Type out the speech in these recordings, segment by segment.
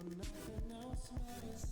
when nothing else matters.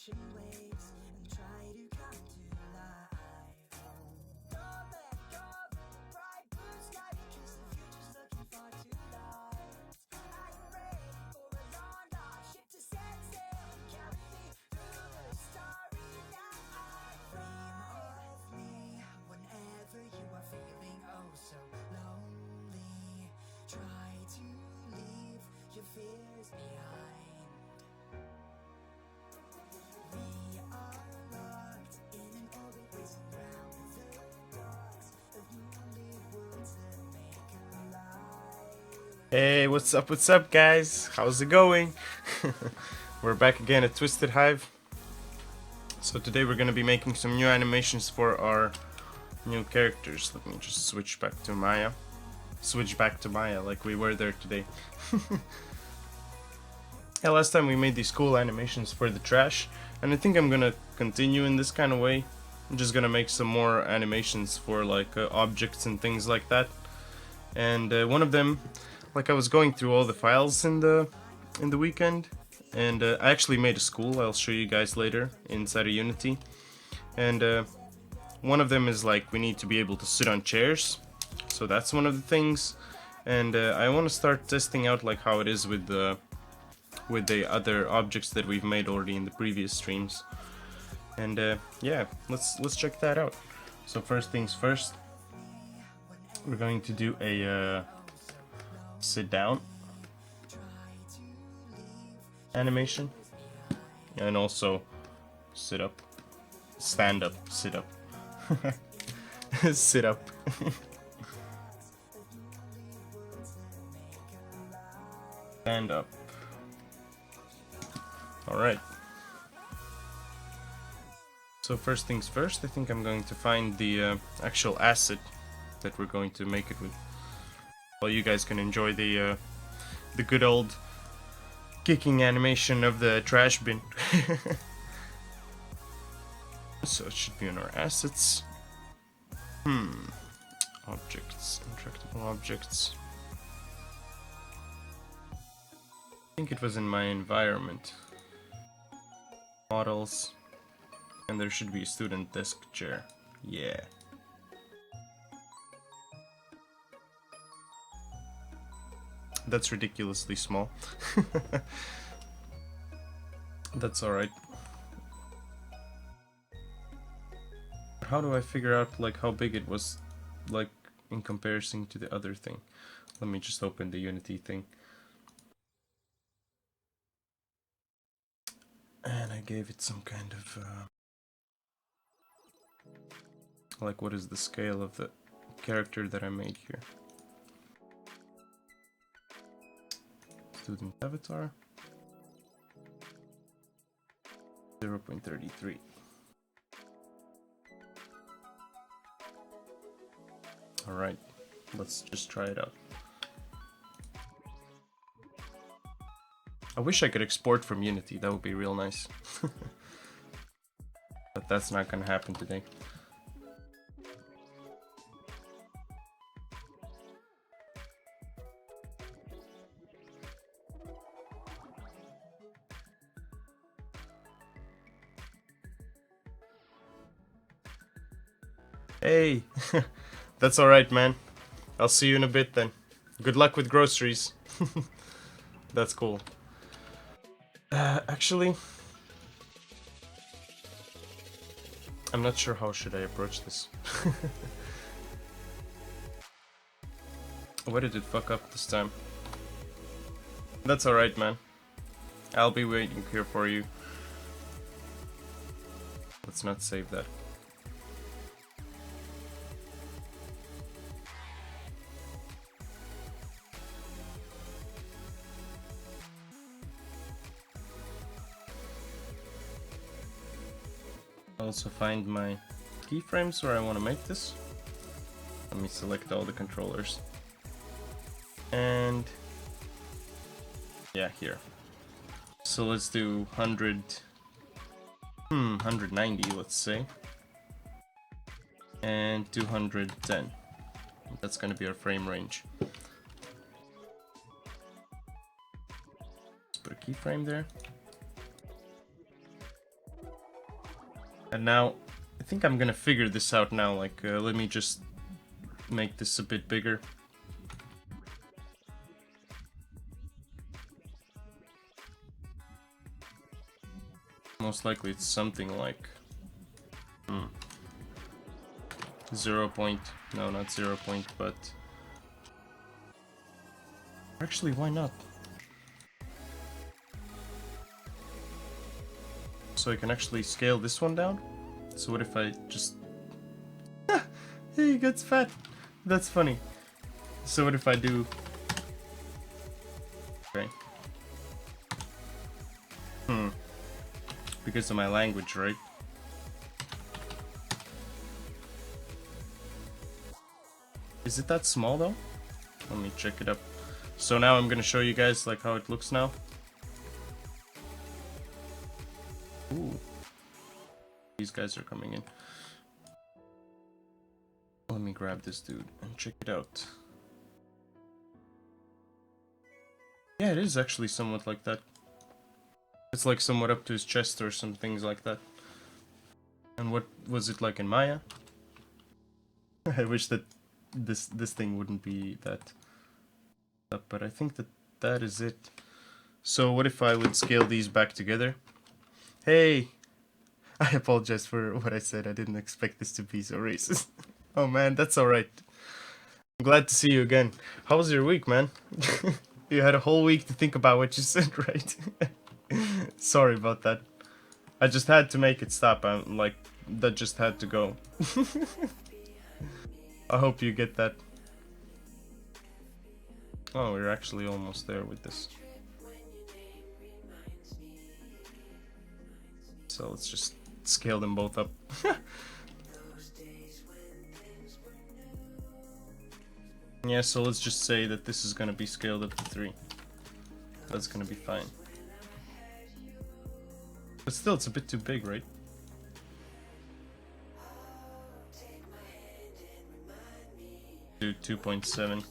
ocean waves and try to come to life. Don't let go of the bright blue sky because the future's looking far too light. Are you ready for a long dark ship to set sail and carry me through the starry night? Dream of me whenever you are feeling oh so lonely. Try to leave your fears behind. We are locked in an orbit racing round the dogs of moonlit worlds that make alive. Hey, what's up, guys? How's it going? We're back again at Twisted Hive. So today we're gonna be making some new animations for our new characters. Let me just switch back to Maya. Switch back to Maya like we were there today. Yeah, last time we made these cool animations for the trash, and I think I'm gonna continue in this kind of way. I'm just gonna make some more animations for like objects and things like that. And one of them, like I was going through all the files in the weekend, and I actually made a school. I'll show you guys later inside of Unity. And one of them is like we need to be able to sit on chairs, so that's one of the things. And I want to start testing out like how it is with the other objects that we've made already in the previous streams. And yeah, let's check that out. So first things first, we're going to do a sit down animation, and also sit up, stand up, sit up, sit up. Stand up. Alright. So first things first, I think I'm going to find the actual asset that we're going to make it with. While you guys can enjoy the good old kicking animation of the trash bin. So it should be on our assets. Objects, intractable objects. I think it was in my environment. Models. And there should be a student desk chair. Yeah. That's ridiculously small. That's alright. How do I figure out like how big it was like in comparison to the other thing? Let me just open the Unity thing. And I gave it some kind of like what is the scale of the character that I made here? Student avatar 0.33. Alright, let's just try it out. I wish I could export from Unity, that would be real nice. But that's not gonna happen today. Hey, that's alright, man. I'll see you in a bit then. Good luck with groceries. That's cool. Actually, I'm not sure how should I approach this. Why did it fuck up this time? That's alright, man. I'll be waiting here for you. Let's not save that. Also find my keyframes where I want to make this. Let me select all the controllers. And yeah, here. So let's do 190, let's say. And 210. That's gonna be our frame range. Let's put a keyframe there. And now, I think I'm gonna figure this out now, like, let me just make this a bit bigger. Most likely it's something like... 0 point... No, not 0 point, but... Actually, why not? So I can actually scale this one down? So what if I just... He gets fat! That's funny. So what if I do... Okay. Because of my language, right? Is it that small though? Let me check it up. So now I'm gonna show you guys like how it looks now. Ooh. These guys are coming in. Let me grab this dude and check it out. Yeah, it is actually somewhat like that. It's like somewhat up to his chest or some things like that. And what was it like in Maya? I wish that this thing wouldn't be that up, but I think that that is it. So what if I would scale these back together? Hey! I apologize for what I said. I didn't expect this to be so racist. Oh man, that's alright. I'm glad to see you again. How was your week, man? You had a whole week to think about what you said, right? Sorry about that. I just had to make it stop. I'm like, that just had to go. I hope you get that. Oh, we're actually almost there with this. So let's just scale them both up. Yeah, so let's just say that this is gonna be scaled up to 3. That's gonna be fine. But still, it's a bit too big, right? Do 2.7.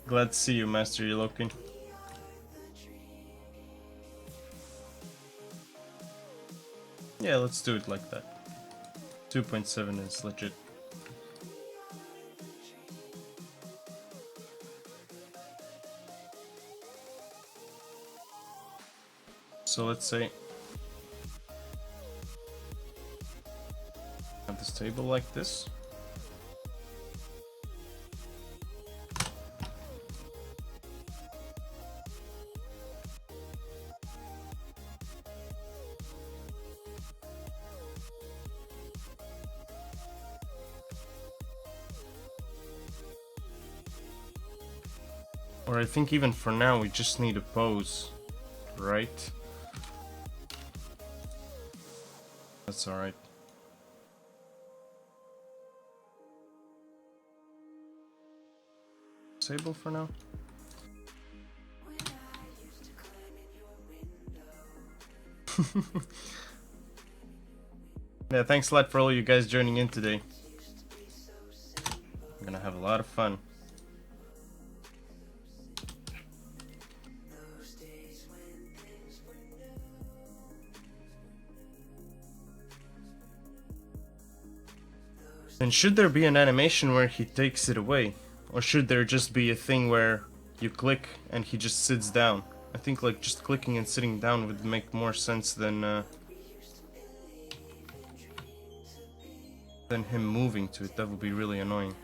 Glad to see you, Master Yolokin. Yeah, let's do it like that. 2.7 is legit. So let's say have this table like this. Or I think even for now we just need a pose, right? That's alright. Disable for now. Yeah, thanks a lot for all you guys joining in today. I'm gonna have a lot of fun. And should there be an animation where he takes it away? Or should there just be a thing where you click and he just sits down? I think like just clicking and sitting down would make more sense than him moving to it. That would be really annoying.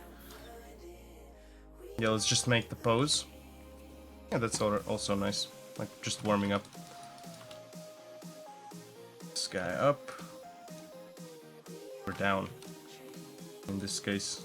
Yeah, let's just make the pose. Yeah, that's also nice. Like just warming up. This guy up. Or down. In this case.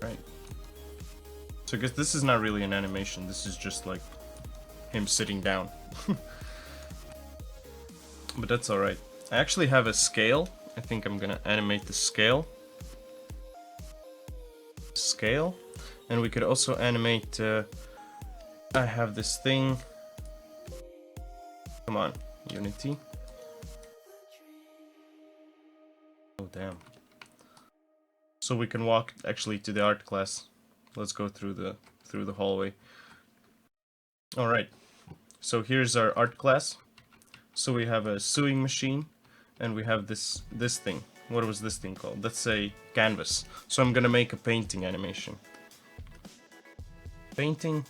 Right. So I guess this is not really an animation, this is just like him sitting down. but that's alright. I actually have a scale. I think I'm gonna animate the scale. Scale. And we could also animate, I have this thing. Come on, Unity. Oh damn. So we can walk actually to the art class. Let's go through the hallway. Alright. So here's our art class. So we have a sewing machine and we have this thing. What was this thing called? That's a canvas. So I'm gonna make a painting animation. Painting.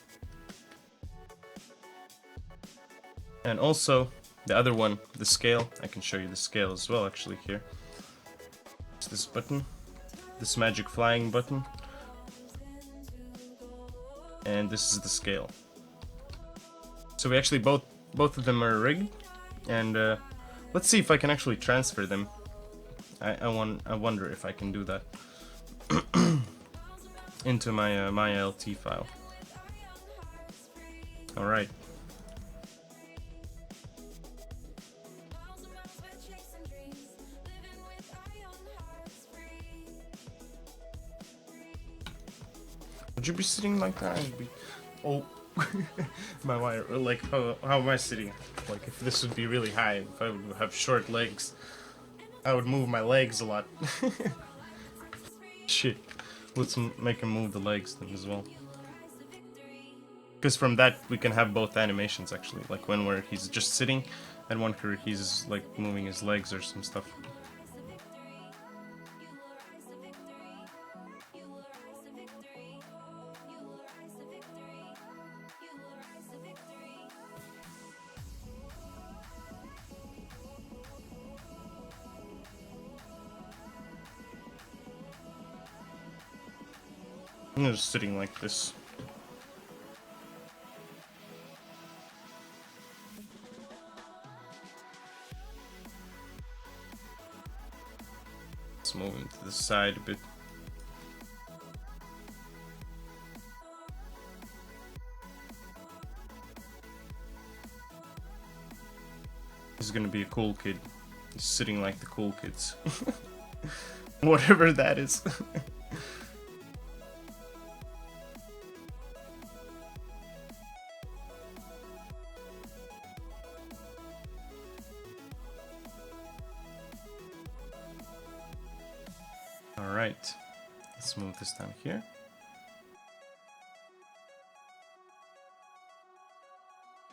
And also the other one, the scale. I can show you the scale as well actually here. It's this button. This magic flying button. And this is the scale. So we actually both of them are rigged. And let's see if I can actually transfer them. I wonder if I can do that into my my LT file. All right. Would you be sitting like that? I'd be... Oh, my wire. Like, how am I sitting? Like, if this would be really high, if I would have short legs, I would move my legs a lot. Shit. Let's make him move the legs then as well. Because from that we can have both animations actually, like one where he's just sitting and one where he's like moving his legs or some stuff. I'm just sitting like this. Let's move him to the side a bit. He's gonna be a cool kid. He's sitting like the cool kids. Whatever that is. Alright, let's move this down here.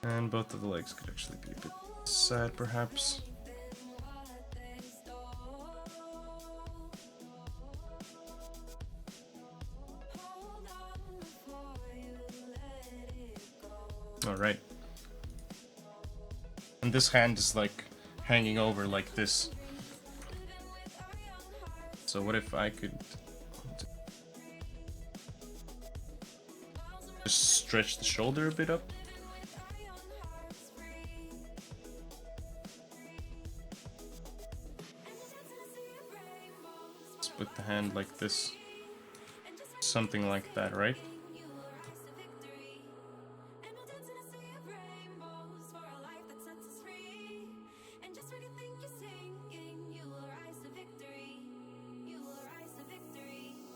And both of the legs could actually be a bit sad, perhaps. Alright. And this hand is like hanging over like this. So what if I could just stretch the shoulder a bit up? Let's put the hand like this. Something like that, right?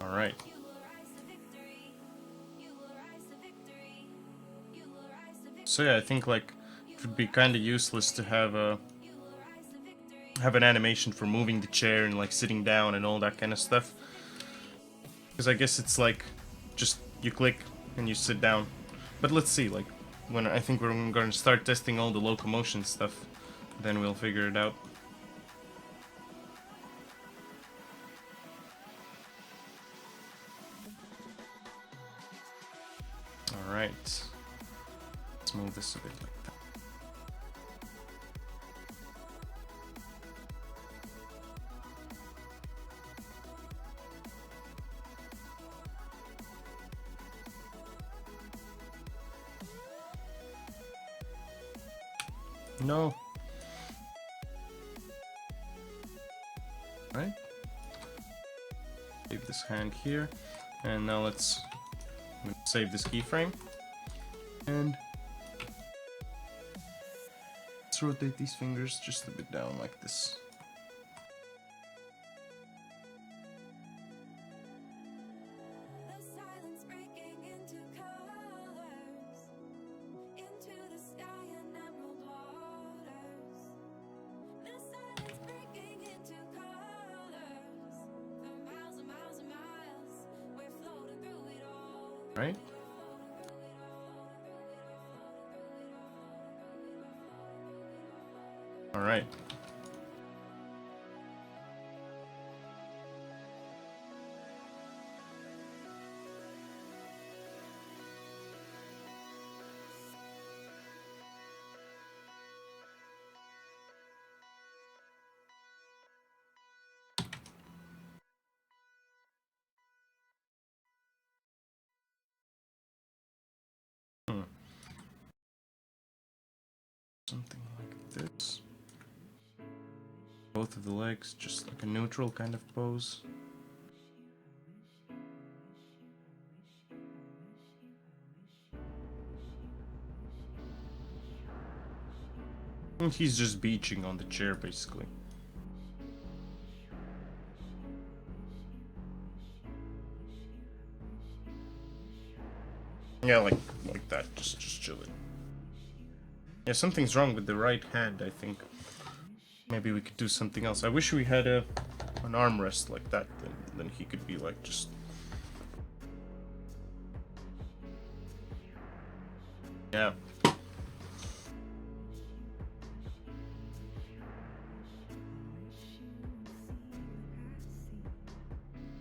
Alright. So yeah, I think like it would be kind of useless to have an animation for moving the chair and like sitting down and all that kind of stuff. Because I guess it's like just you click and you sit down. But let's see, like when I think we're going to start testing all the locomotion stuff, then we'll figure it out. Alright, let's move this a bit like that. No. Right. Leave this hand here, and now let's save this keyframe, and let's rotate these fingers just a bit down like this. Right? All right. Something like this. Both of the legs, just like a neutral kind of pose. And he's just beaching on the chair, basically. Yeah, like that, just chilling. Yeah, something's wrong with the right hand, I think. Maybe we could do something else. I wish we had an armrest like that, then he could be like just... Yeah.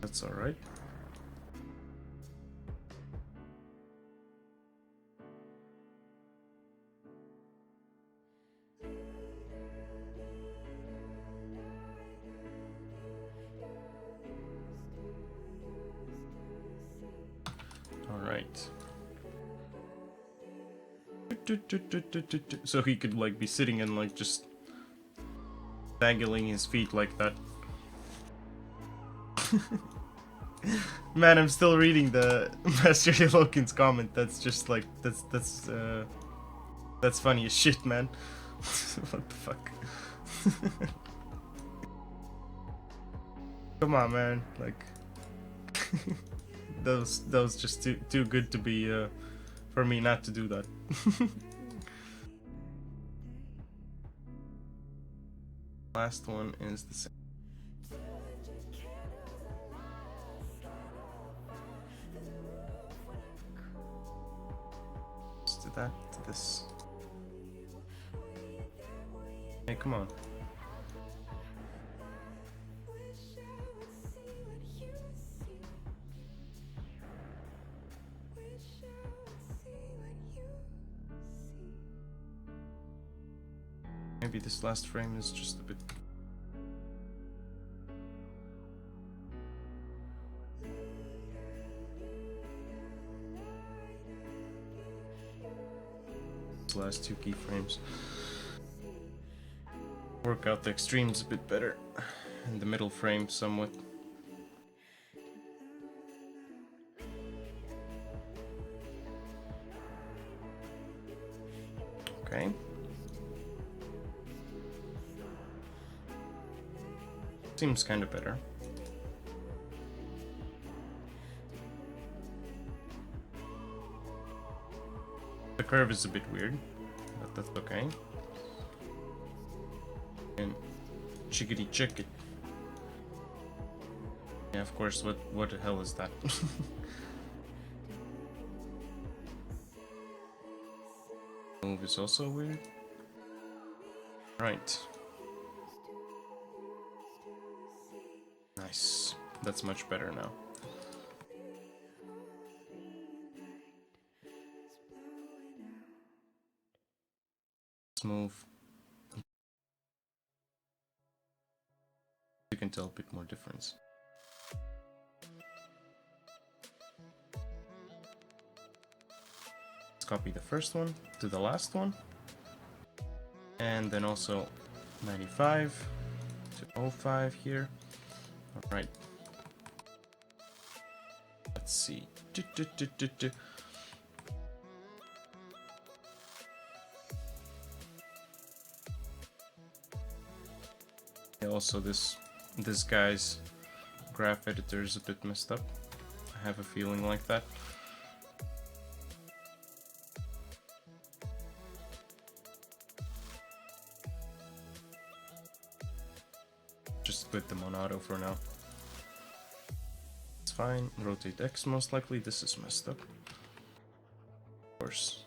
That's alright. Alright. So he could like be sitting and like just dangling his feet like that. Man, I'm still reading the Master Lokin's comment. That's just like that's funny as shit, man. What the fuck? Come on, man. Like that was just too good to be for me not to do that. Last one is the same. Let's do that to this. Hey, come on. Maybe this last frame is just a bit... These last two keyframes. Work out the extremes a bit better. And the middle frame somewhat. Okay. Seems kind of better. The curve is a bit weird, but that's okay. And chickadee check it. Yeah, of course, what the hell is that? Move is also weird. Right. Nice. That's much better now. Let's move. You can tell a bit more difference. Let's copy the first one to the last one. And then also 95 to 05 here. Alright. Let's see. also this guy's graph editor is a bit messed up. I have a feeling like that. Just put them on auto for now. It's fine. Rotate X most likely. This is messed up. Of course.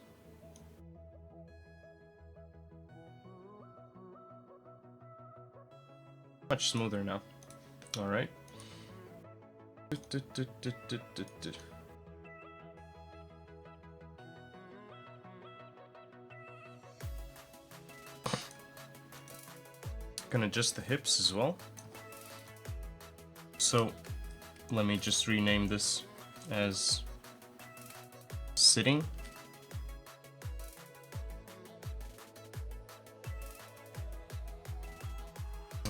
Much smoother now. Alright. Can adjust the hips as well. So let me just rename this as sitting.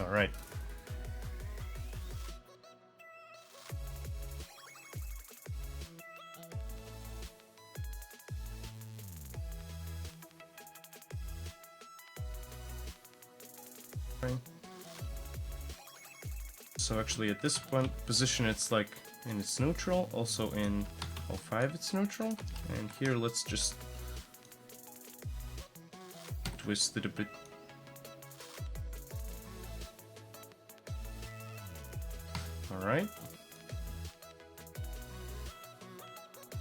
All right. So actually at this point position it's like in its neutral, also in 05 it's neutral, and here let's just twist it a bit. Alright.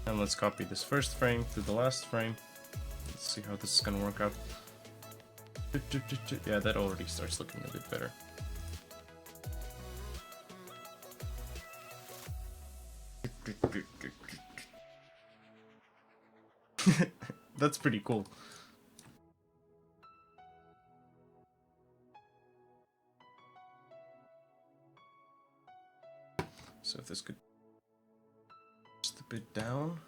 And let's copy this first frame to the last frame. Let's see how this is gonna work out. Yeah, that already starts looking a bit better. That's pretty cool. So if this could just a bit down.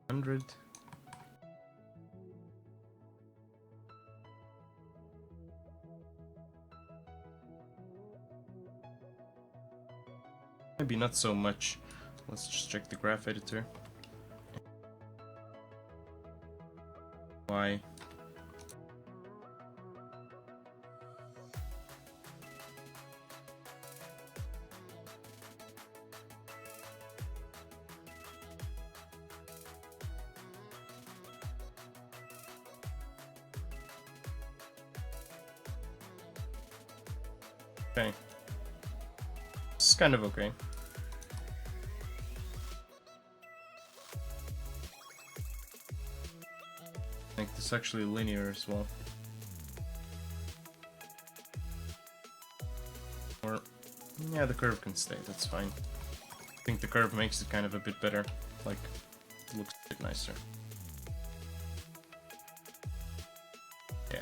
$100. Maybe not so much. Let's just check the graph editor. Why? Okay. This is kind of okay. Make this actually linear as well. Or, yeah, the curve can stay, that's fine. I think the curve makes it kind of a bit better, like, it looks a bit nicer. Yeah.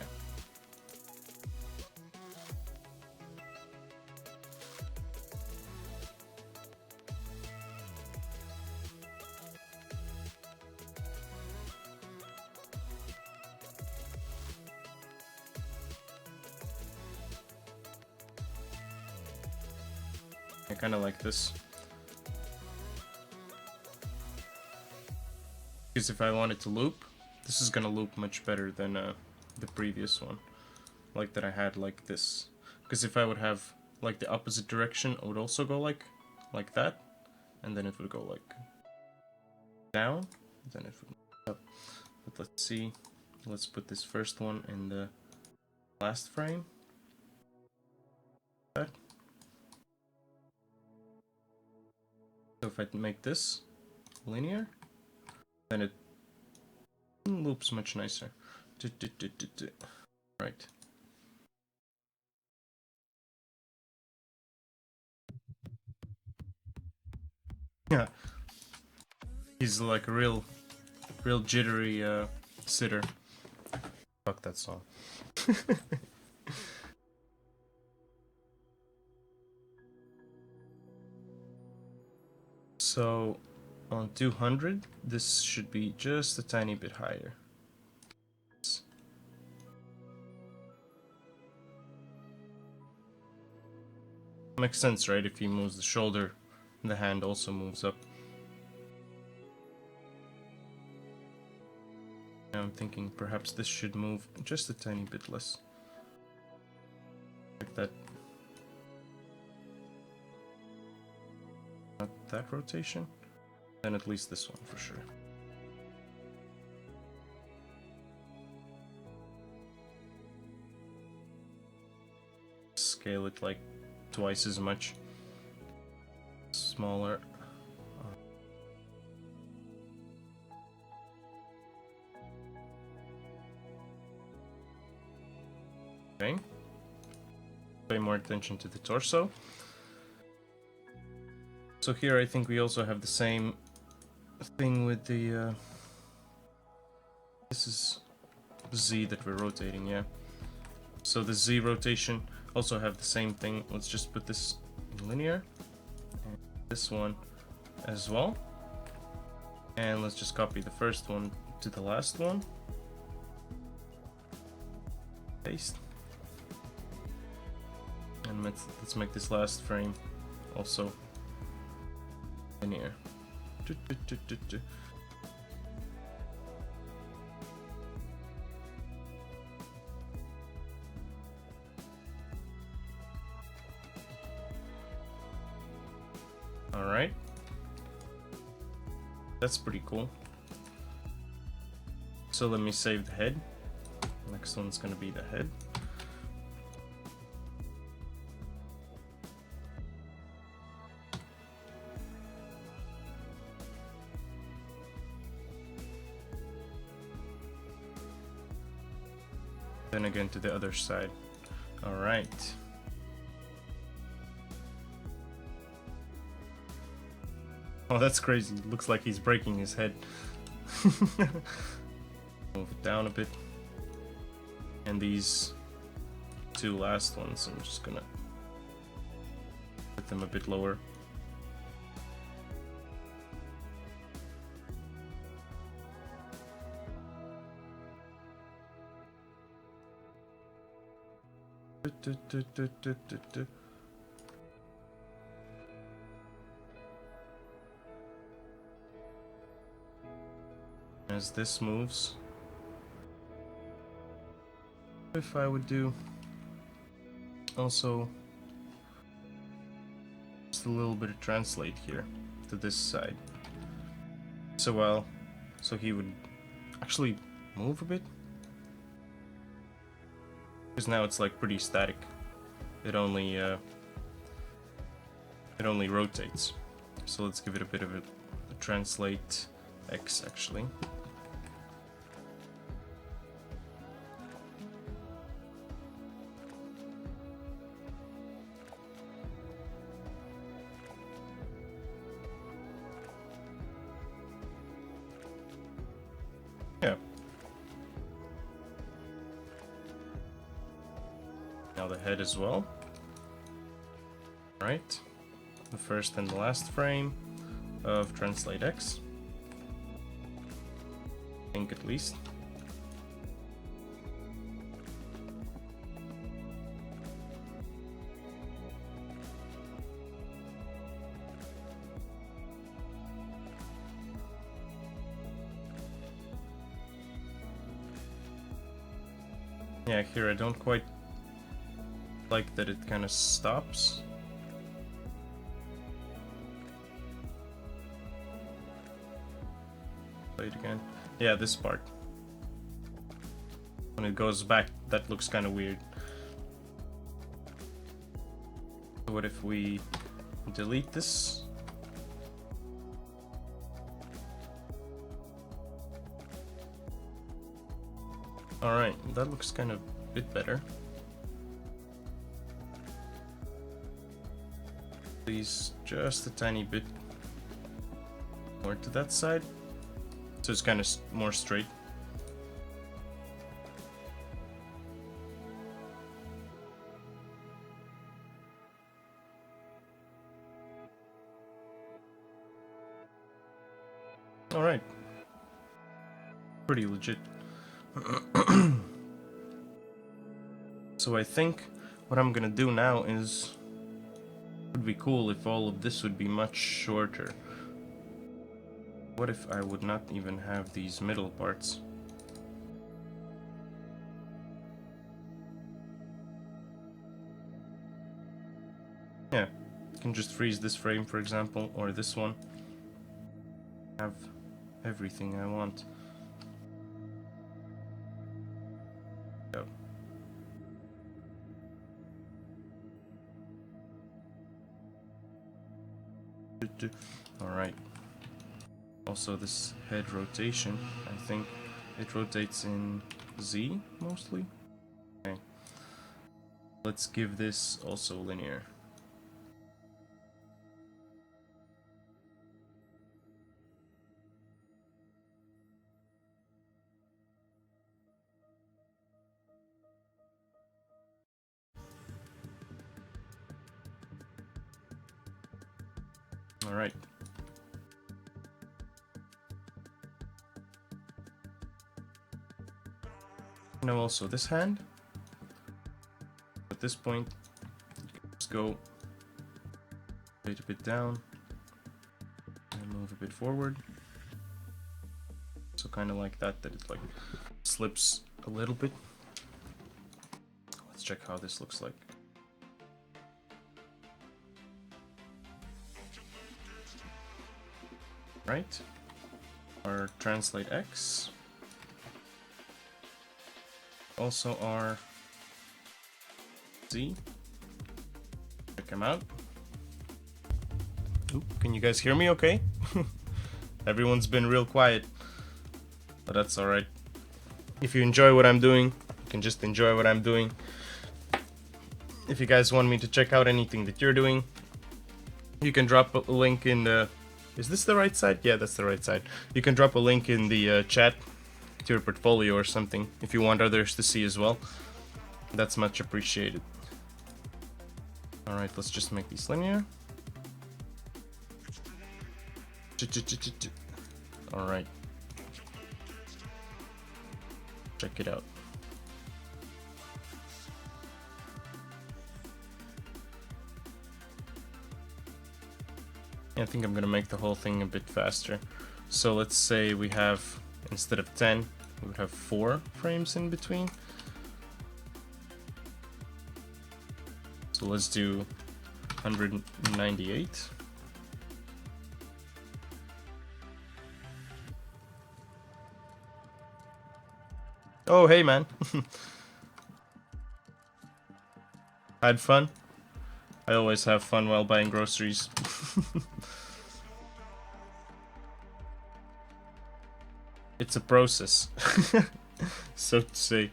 I kind of like this. Because if I wanted to loop, this is gonna loop much better than the previous one. Like that I had like this. Because if I would have like the opposite direction, it would also go like that. And then it would go like down. Then it would move up. But let's see. Let's put this first one in the last frame. That. So if I make this linear, then it loops much nicer. Right. Yeah. He's like a real jittery sitter. Fuck that song. So on 200, this should be just a tiny bit higher. Makes sense, right? If he moves the shoulder, the hand also moves up. Now thinking perhaps this should move just a tiny bit less. Like that. Not that rotation. Then at least this one for sure. Scale it like twice as much. Smaller. Okay. Pay more attention to the torso. So here I think we also have the same thing with the this is Z that we're rotating, yeah. So the Z rotation also have the same thing. Let's just put this in linear. And this one as well. And let's just copy the first one to the last one. Paste. And let's make this last frame also linear. Alright. That's pretty cool. So let me save the head. Next one's gonna be the head. Then again to the other side. Alright. Oh, that's crazy. Looks like he's breaking his head. Move it down a bit. And these two last ones, I'm just gonna put them a bit lower. As this moves, if I would do also just a little bit of translate here to this side. So so he would actually move a bit. Because now it's like pretty static. It only rotates. So let's give it a bit of a translate X actually. Yeah. Now the head as well. Right. The first and the last frame of Translate X. I think at least. Yeah, here I don't quite like that it kind of stops. Play it again. Yeah, this part. When it goes back, that looks kind of weird. So what if we delete this? Alright, that looks kind of a bit better. Please, just a tiny bit more to that side. So it's kind of more straight. Alright. Pretty legit. So I think what I'm gonna do now is, it would be cool if all of this would be much shorter. What if I would not even have these middle parts? Yeah, you can just freeze this frame, for example, or this one. Have everything I want. Go. Alright. Also, this head rotation, I think it rotates in Z mostly. Okay. Let's give this also linear. Alright. Now also this hand. At this point, let's go wait a bit down and move a bit forward. So kind of like that it like slips a little bit. Let's check how this looks like. Right. Our translate X. Also our Z. Check them out. Ooh, can you guys hear me okay? Everyone's been real quiet. But that's alright. If you enjoy what I'm doing, you can just enjoy what I'm doing. If you guys want me to check out anything that you're doing, you can drop a link in the... Is this the right side? Yeah, that's the right side. You can drop a link in the chat to your portfolio or something if you want others to see as well. That's much appreciated. Alright, let's just make these linear. Alright. Check it out. I think I'm gonna make the whole thing a bit faster. So let's say we have, instead of 10, we would have 4 frames in between. So let's do 198. Oh, hey man. Had fun? I always have fun while buying groceries. It's a process, so to say.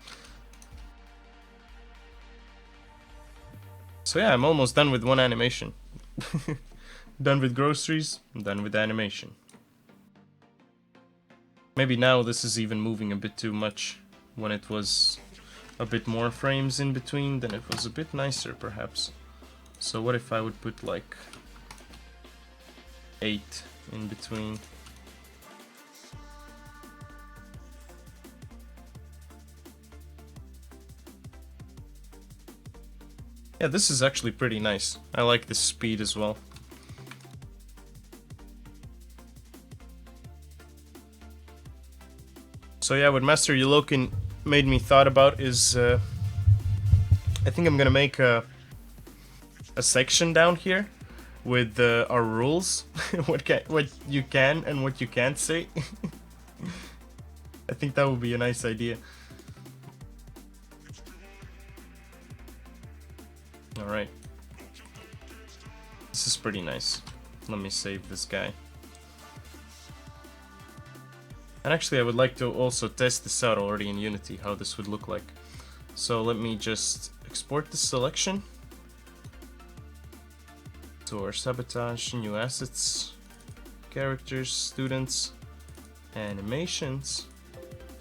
So yeah, I'm almost done with one animation. Done with groceries, I'm done with animation. Maybe now this is even moving a bit too much. When it was a bit more frames in between, then it was a bit nicer perhaps. So what if I would put like 8 in between? Yeah, this is actually pretty nice. I like this speed as well. So yeah, what Master Yolokin made me thought about is I think I'm gonna make a section down here with our rules, what you can and what you can't say. I think that would be a nice idea. Alright. This is pretty nice. Let me save this guy. And actually I would like to also test this out already in Unity, how this would look like. So let me just export this selection to our sabotage, new assets, characters, students, animations.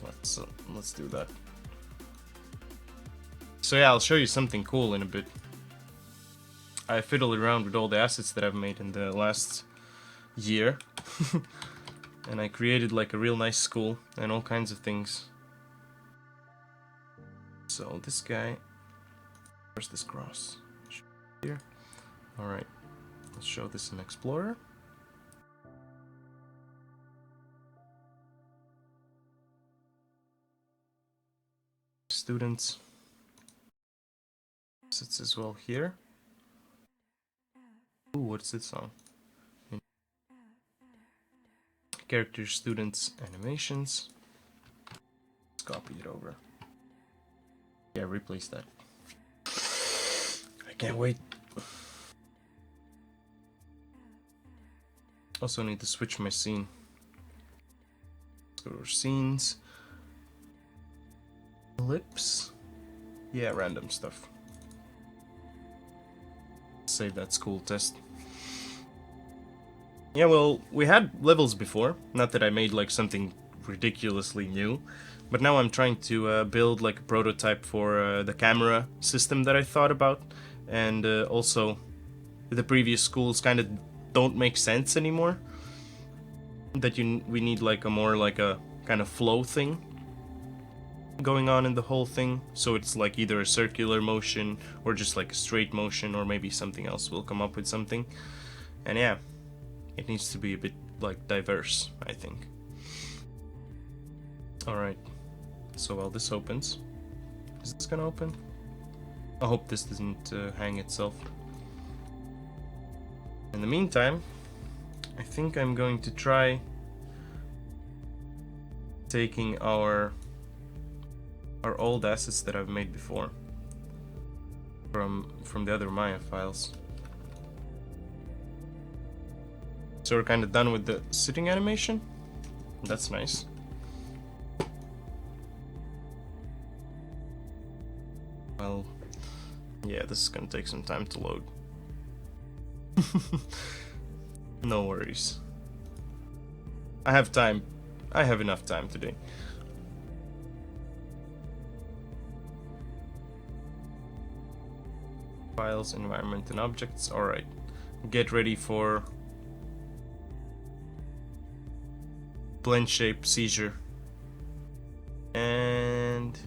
Let's do that. So yeah, I'll show you something cool in a bit. I fiddled around with all the assets that I've made in the last year. And I created like a real nice school and all kinds of things. So this guy, where's this cross? Here. Alright, let's show this in Explorer. Students. Sits as well here. Ooh, what's this song? Characters, students, animations. Let's copy it over. Yeah, replace that. I can't wait. Also need to switch my scene. Let's go to our scenes. Ellipse. Yeah, random stuff. Save that school test. Yeah, well, we had levels before. Not that I made like something ridiculously new, but now I'm trying to build like a prototype for the camera system that I thought about, and also the previous schools kind of don't make sense anymore. That we need like a more like a kind of flow thing going on in the whole thing, so it's like either a circular motion or just like a straight motion, or maybe something else will come up with something. And yeah, it needs to be a bit like diverse, I think. Alright, so while this opens, is this gonna open? I hope this doesn't hang itself. In the meantime, I think I'm going to try taking our old assets that I've made before from the other Maya files. So we're kind of done with the sitting animation. That's nice. Well, yeah, this is gonna take some time to load. No worries. I have time. I have enough time today. Files, environment, and objects. Alright. Get ready for blend shape seizure. And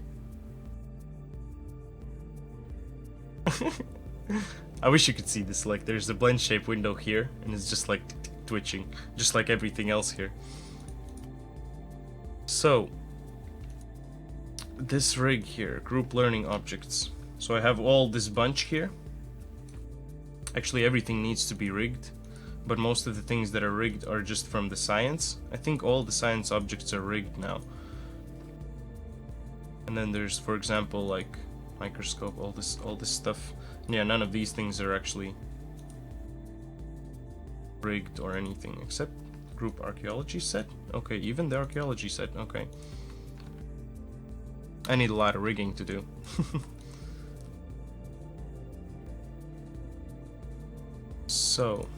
I wish you could see this. Like, there's a blend shape window here, and it's just like twitching, just like everything else here. So, this rig here, group learning objects. So I have all this bunch here. Actually, everything needs to be rigged, but most of the things that are rigged are just from the science. I think all the science objects are rigged now. And then there's, for example, like microscope, all this stuff. Yeah, none of these things are actually rigged or anything, except group archaeology set. Okay, even the archaeology set. Okay, I need a lot of rigging to do. So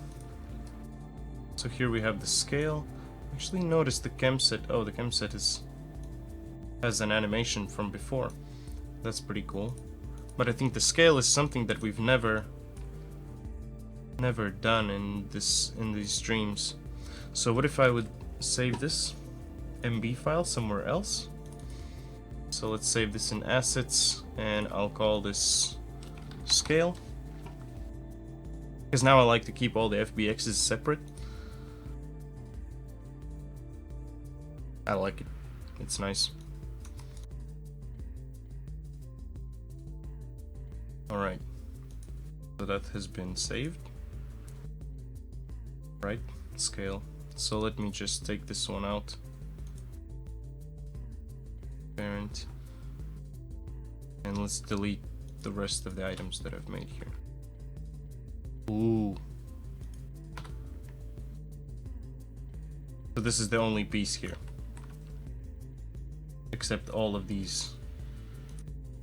here we have the scale. Actually, notice the chem set. Oh, the chem set has an animation from before. That's pretty cool. But I think the scale is something that we've never done in these streams. So what if I would save this MB file somewhere else? So let's save this in assets, and I'll call this scale. Because now I like to keep all the FBXs separate. I like it. It's nice. Alright. So that has been saved. Right, scale. So let me just take this one out. Parent. And let's delete the rest of the items that I've made here. Ooh. So this is the only piece here. Except all of these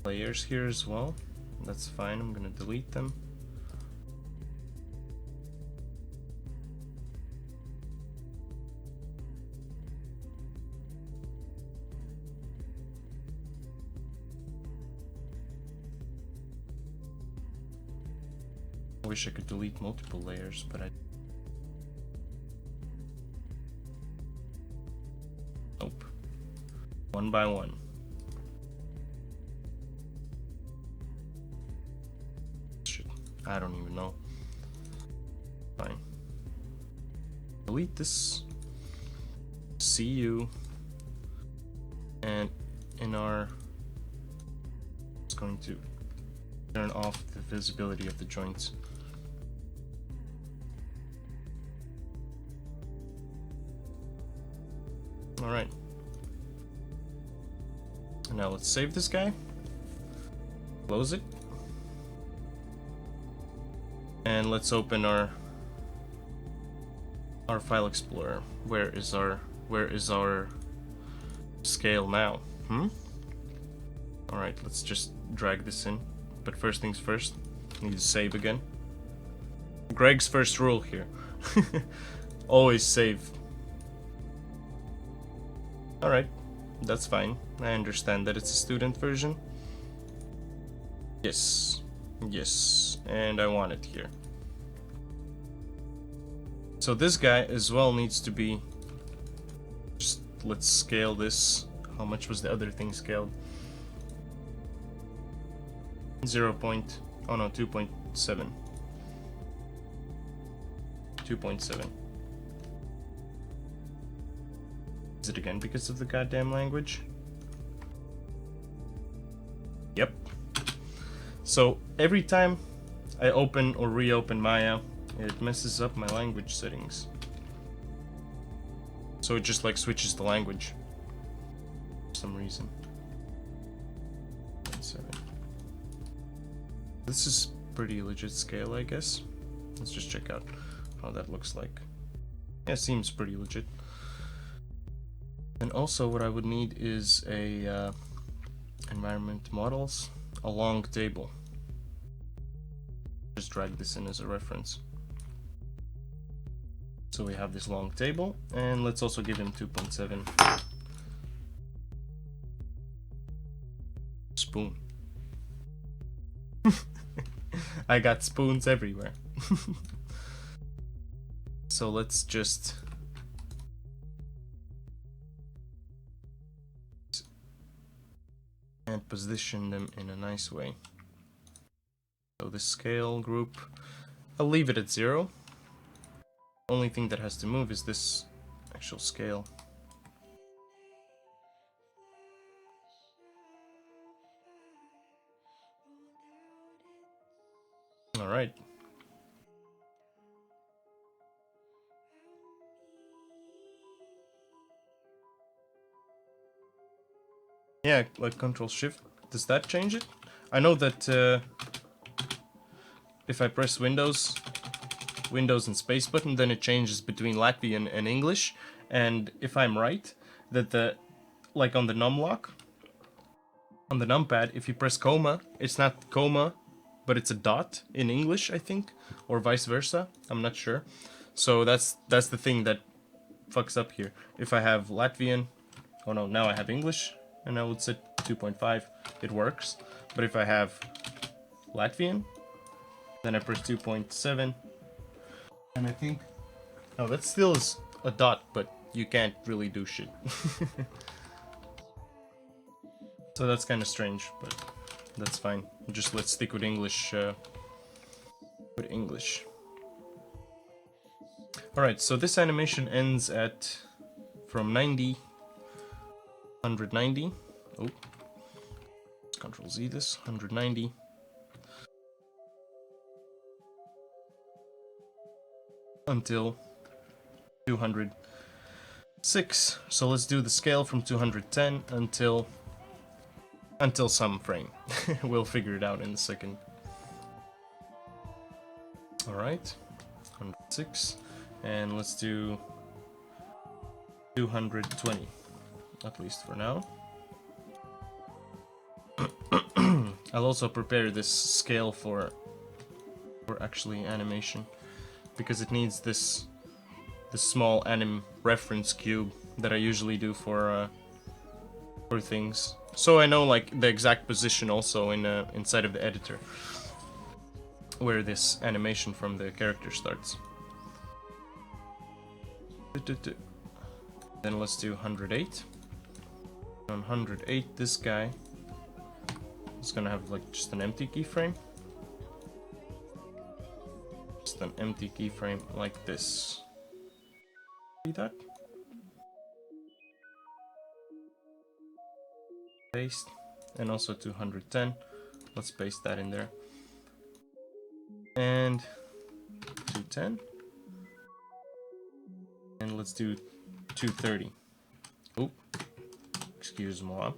layers here as well. That's fine, I'm gonna delete them. I wish I could delete multiple layers, but I... Nope. One by one. Shit. I don't even know. Fine. Delete this. CU. And in our... It's going to turn off the visibility of the joints. Alright. Now let's save this guy. Close it. And let's open our file explorer. Where is our scale now? Alright, let's just drag this in. But first things first, need to save again. Greg's first rule here. Always save. Alright, that's fine. I understand that it's a student version. Yes. Yes. And I want it here. So this guy as well needs to be... Just let's scale this. How much was the other thing scaled? 2.7. 2.7. Is it again because of the goddamn language? Yep. So every time I open or reopen Maya, it messes up my language settings. So it just like switches the language for some reason. 7. This is pretty legit scale, I guess. Let's just check out how that looks like. Yeah, seems pretty legit. And also what I would need is a environment models, a long table. Just drag this in as a reference. So we have this long table, and let's also give him 2.7. Spoon. I got spoons everywhere. So let's just and position them in a nice way. So the scale group, I'll leave it at 0. Only thing that has to move is this actual scale. Alright. Yeah, like Control Shift. Does that change it? I know that if I press Windows and space button, then it changes between Latvian and English. And if I'm right, that like on the numlock, on the numpad, if you press comma, it's not comma, but it's a dot in English, I think, or vice versa. I'm not sure. So that's the thing that fucks up here. If I have Latvian, oh no, now I have English, and I would set 2.5, it works. But if I have Latvian, then I press 2.7, and I think, oh, that still is a dot, but you can't really do shit. So that's kind of strange, but that's fine. Just let's stick with English. Alright, so this animation ends at from 90, 190. Oh, let's Control Z this, 190. Until 206. So let's do the scale from 210 until some frame. We'll figure it out in a second. Alright, 106, and let's do 220, at least for now. I'll also prepare this scale for actually animation, because it needs this small anim reference cube that I usually do for things. So I know like the exact position also in inside of the editor where this animation from the character starts. Then let's do 108. On 108, this guy is gonna have like just an empty keyframe. Just an empty keyframe like this. See that? Paste, and also 210. Let's paste that in there. And 210. And let's do 230. Oop. Excuse moi.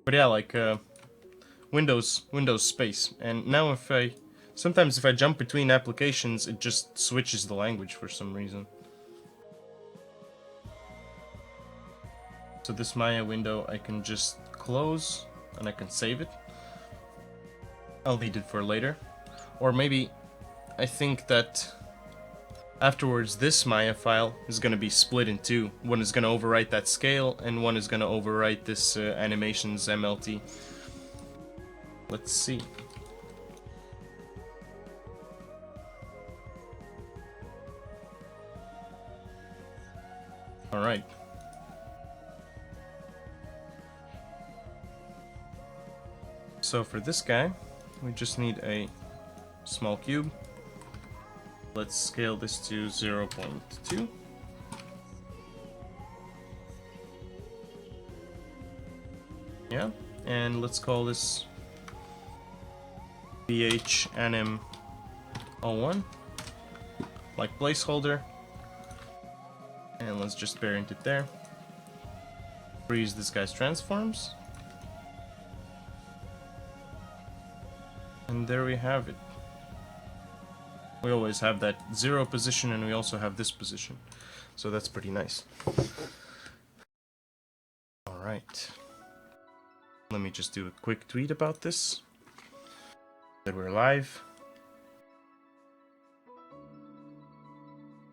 But yeah, like Windows space. And now sometimes if I jump between applications, it just switches the language for some reason. So this Maya window I can just close and I can save it. I'll need it for later. Or maybe I think that afterwards this Maya file is going to be split in two. One is going to overwrite that scale and one is going to overwrite this animations MLT. Let's see. Alright. So for this guy, we just need a small cube. Let's scale this to 0.2. Yeah, and let's call this BHNM01, like placeholder. And let's just parent it there. Freeze this guy's transforms. And there we have it. We always have that 0 position and we also have this position. So that's pretty nice. Alright. Let me just do a quick tweet about this. That we're live.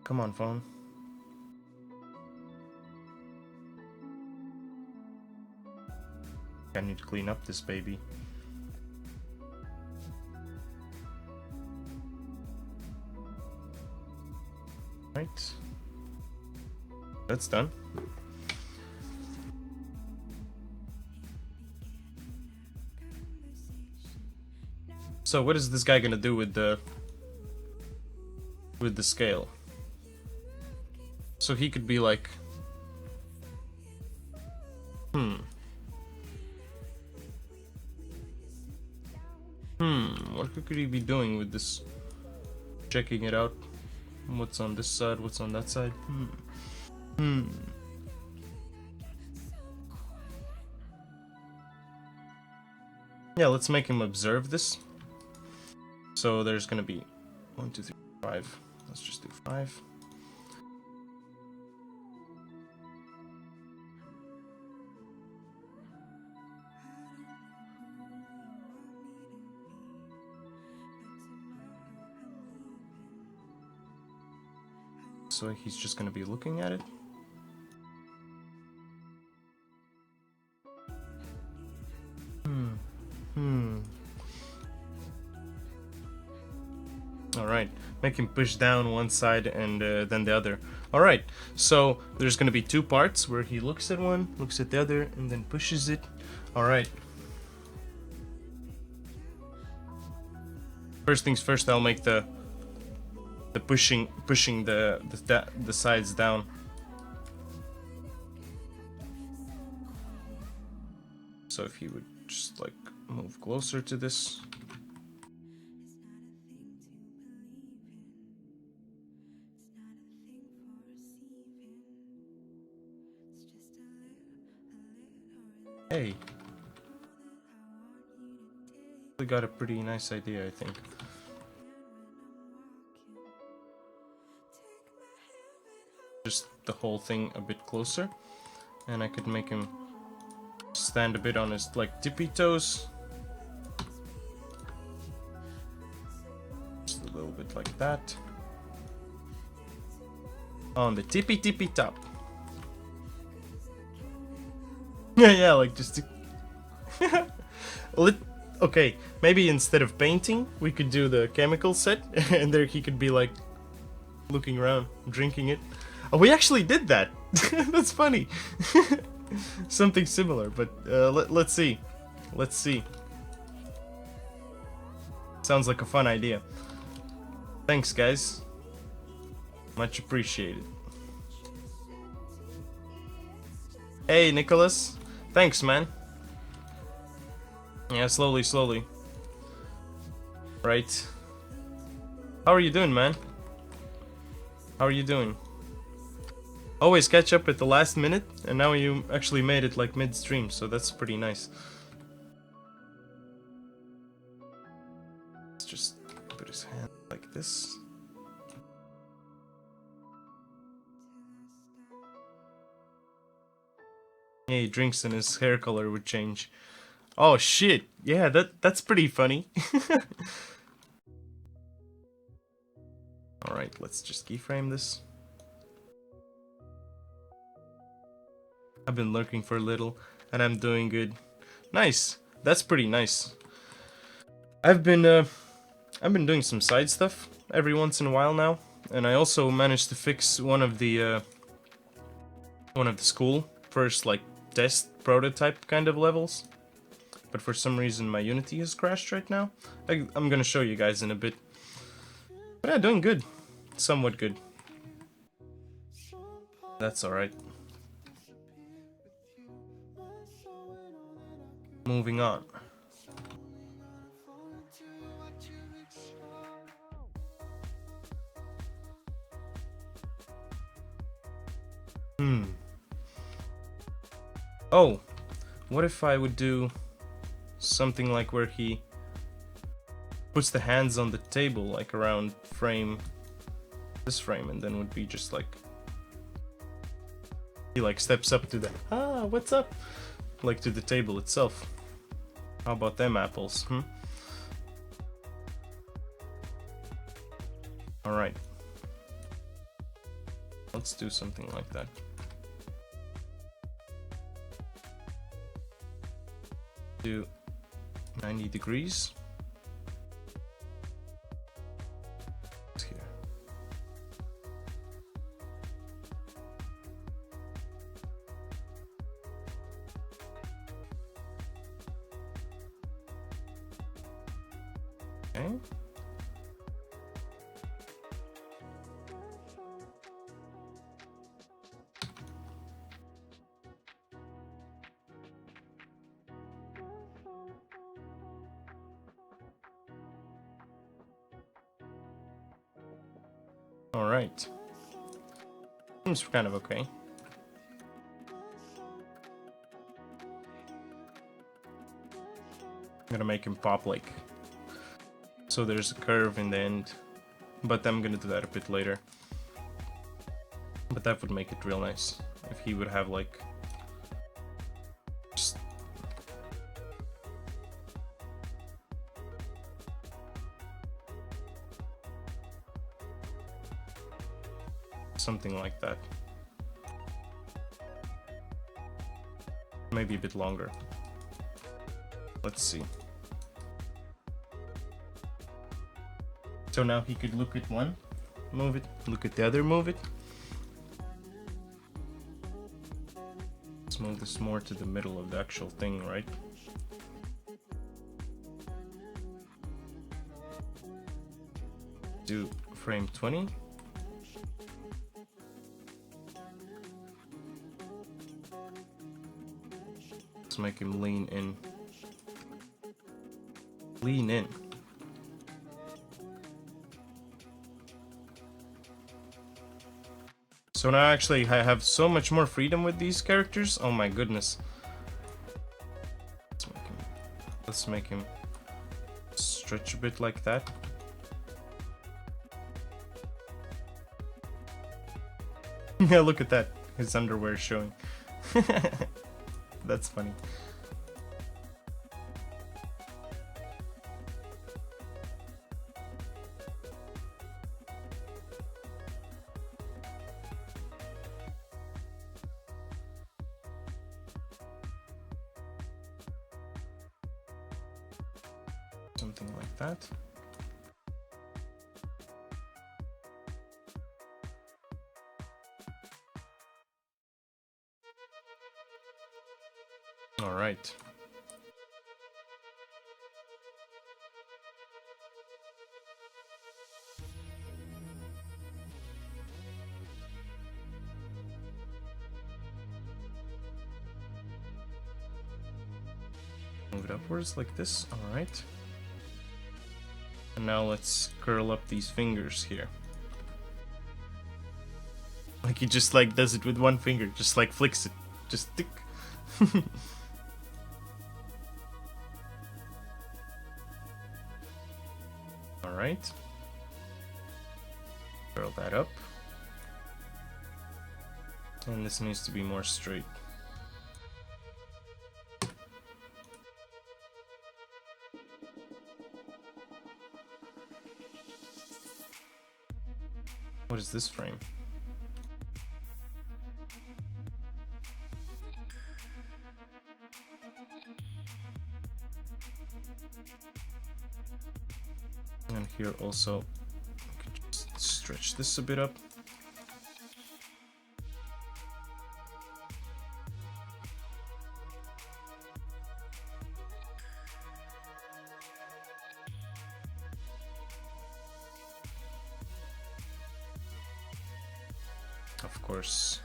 Come on, phone. I need to clean up this baby. Right. That's done. So what is this guy gonna do with the scale? So he could be like, what could he be doing with this? Checking it out. What's on this side? What's on that side? Yeah, let's make him observe this. So there's gonna be 1, 2, 3, 5. Let's just do 5. So he's just gonna be looking at it. Alright, make him push down one side and then the other. Alright, so there's gonna be 2 parts where he looks at one, looks at the other, and then pushes it. Alright. First things first, I'll make the pushing the sides down. So if he would just like move closer to this. Hey. We got a pretty nice idea, I think. Just the whole thing a bit closer, and I could make him stand a bit on his like tippy toes, just a little bit like that, on the tippy top. Yeah, like just okay, maybe instead of painting we could do the chemical set and there he could be like looking around, drinking it. Oh, we actually did that. That's funny. Something similar, but let's see. Let's see. Sounds like a fun idea. Thanks, guys. Much appreciated. Hey, Nicholas. Thanks, man. Yeah, slowly. Right. How are you doing, man? How are you doing? always catch up at the last minute, and now you actually made it like midstream, so that's pretty nice. Let's just put his hand like this. Yeah, he drinks and his hair color would change. Oh shit, yeah, that's pretty funny. Alright, let's just keyframe this. I've been lurking for a little, and I'm doing good. Nice, that's pretty nice. I've been doing some side stuff every once in a while now, and I also managed to fix one of the school first like test prototype kind of levels. But for some reason my Unity has crashed right now. I'm gonna show you guys in a bit. But yeah, doing good. Somewhat good. That's alright. Moving on. Oh, what if I would do something like where he puts the hands on the table, like around this frame, and then would be just like he like steps up to the what's up, like to the table itself. How about them apples? All right, let's do something like that. Do 90 degrees. Here. Okay. Alright. Seems kind of okay. I'm gonna make him pop like so there's a curve in the end, but I'm gonna do that a bit later. But that would make it real nice if he would have like just something like that. Maybe a bit longer. Let's see. So now he could look at one, move it, look at the other, move it. Let's move this more to the middle of the actual thing, right? Do frame 20. Let's make him lean in. Lean in. So now actually I have so much more freedom with these characters. Oh my goodness. Let's make him stretch a bit like that. Yeah, look at that. His underwear is showing. That's funny. Something like that. All right. Move it upwards like this. All right. And now let's curl up these fingers here. Like he just like does it with one finger, just like flicks it, just tick. All right, curl that up, and this needs to be more straight. What is this frame? And here also, I could just stretch this a bit up. Of course.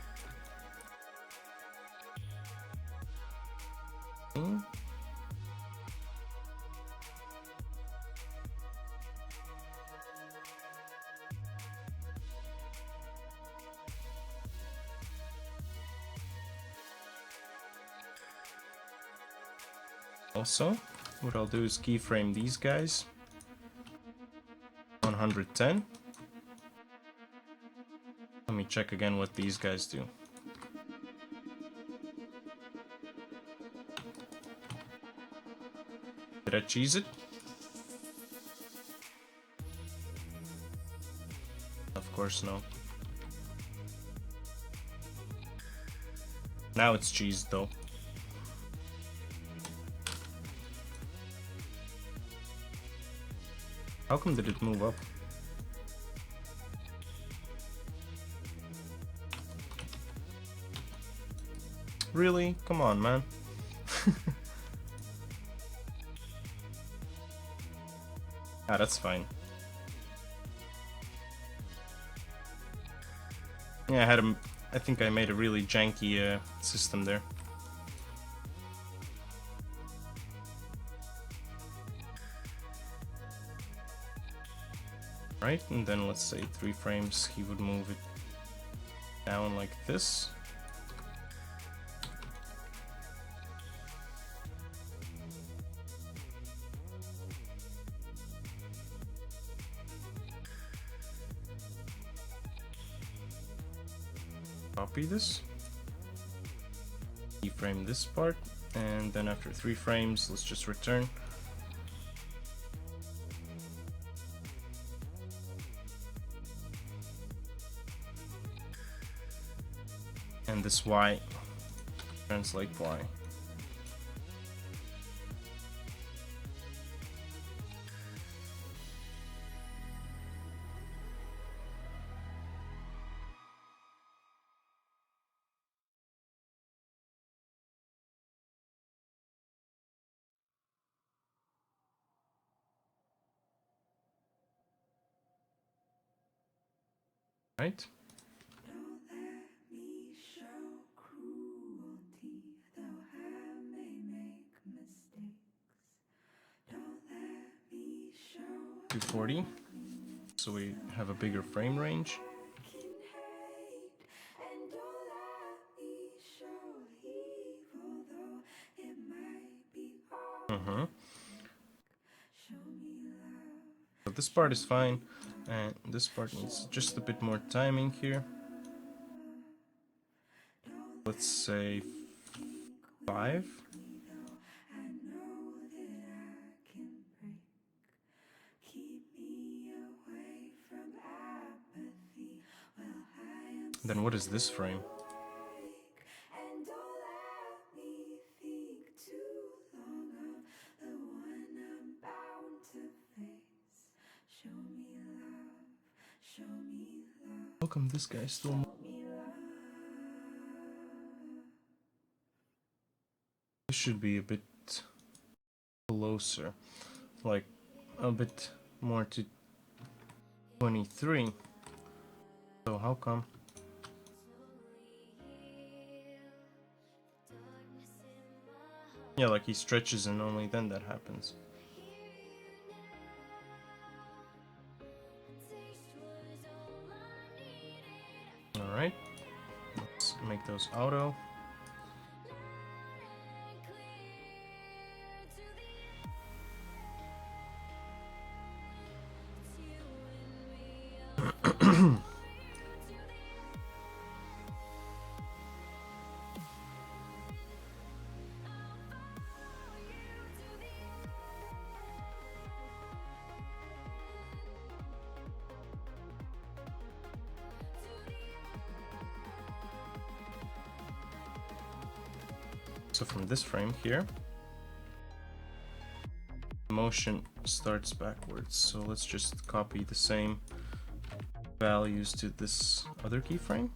Also, what I'll do is keyframe these guys 110. Let me check again what these guys do. Did I cheese it? Of course no. Now it's cheesed though. How come did it move up? Really? Come on, man. Ah, that's fine. Yeah, I think I made a really janky system there. Right, and then let's say 3 frames, he would move it down like this. Copy this, keyframe this part, and then after 3 frames, let's just return. And this Y, translate Y. Right? Don't let me show cruelty, though I may make mistakes. Don't let me show 240, so we have a bigger frame range. I can hate, and don't let me show evil, though it might be all. Show me love. So this part is fine, and this part needs just a bit more timing here. Let's say 5. I know that I can break. Keep me away from apathy while I am Then what is this frame? sick. And don't let me think too long of the one I'm bound to face. Show me love, show me love, How come this guy still? show me love. This should be a bit closer, like a bit more to 23. So how come? Yeah, like he stretches and only then that happens. Alright. make those auto. So from this frame here, motion starts backwards. So let's just copy the same values to this other keyframe.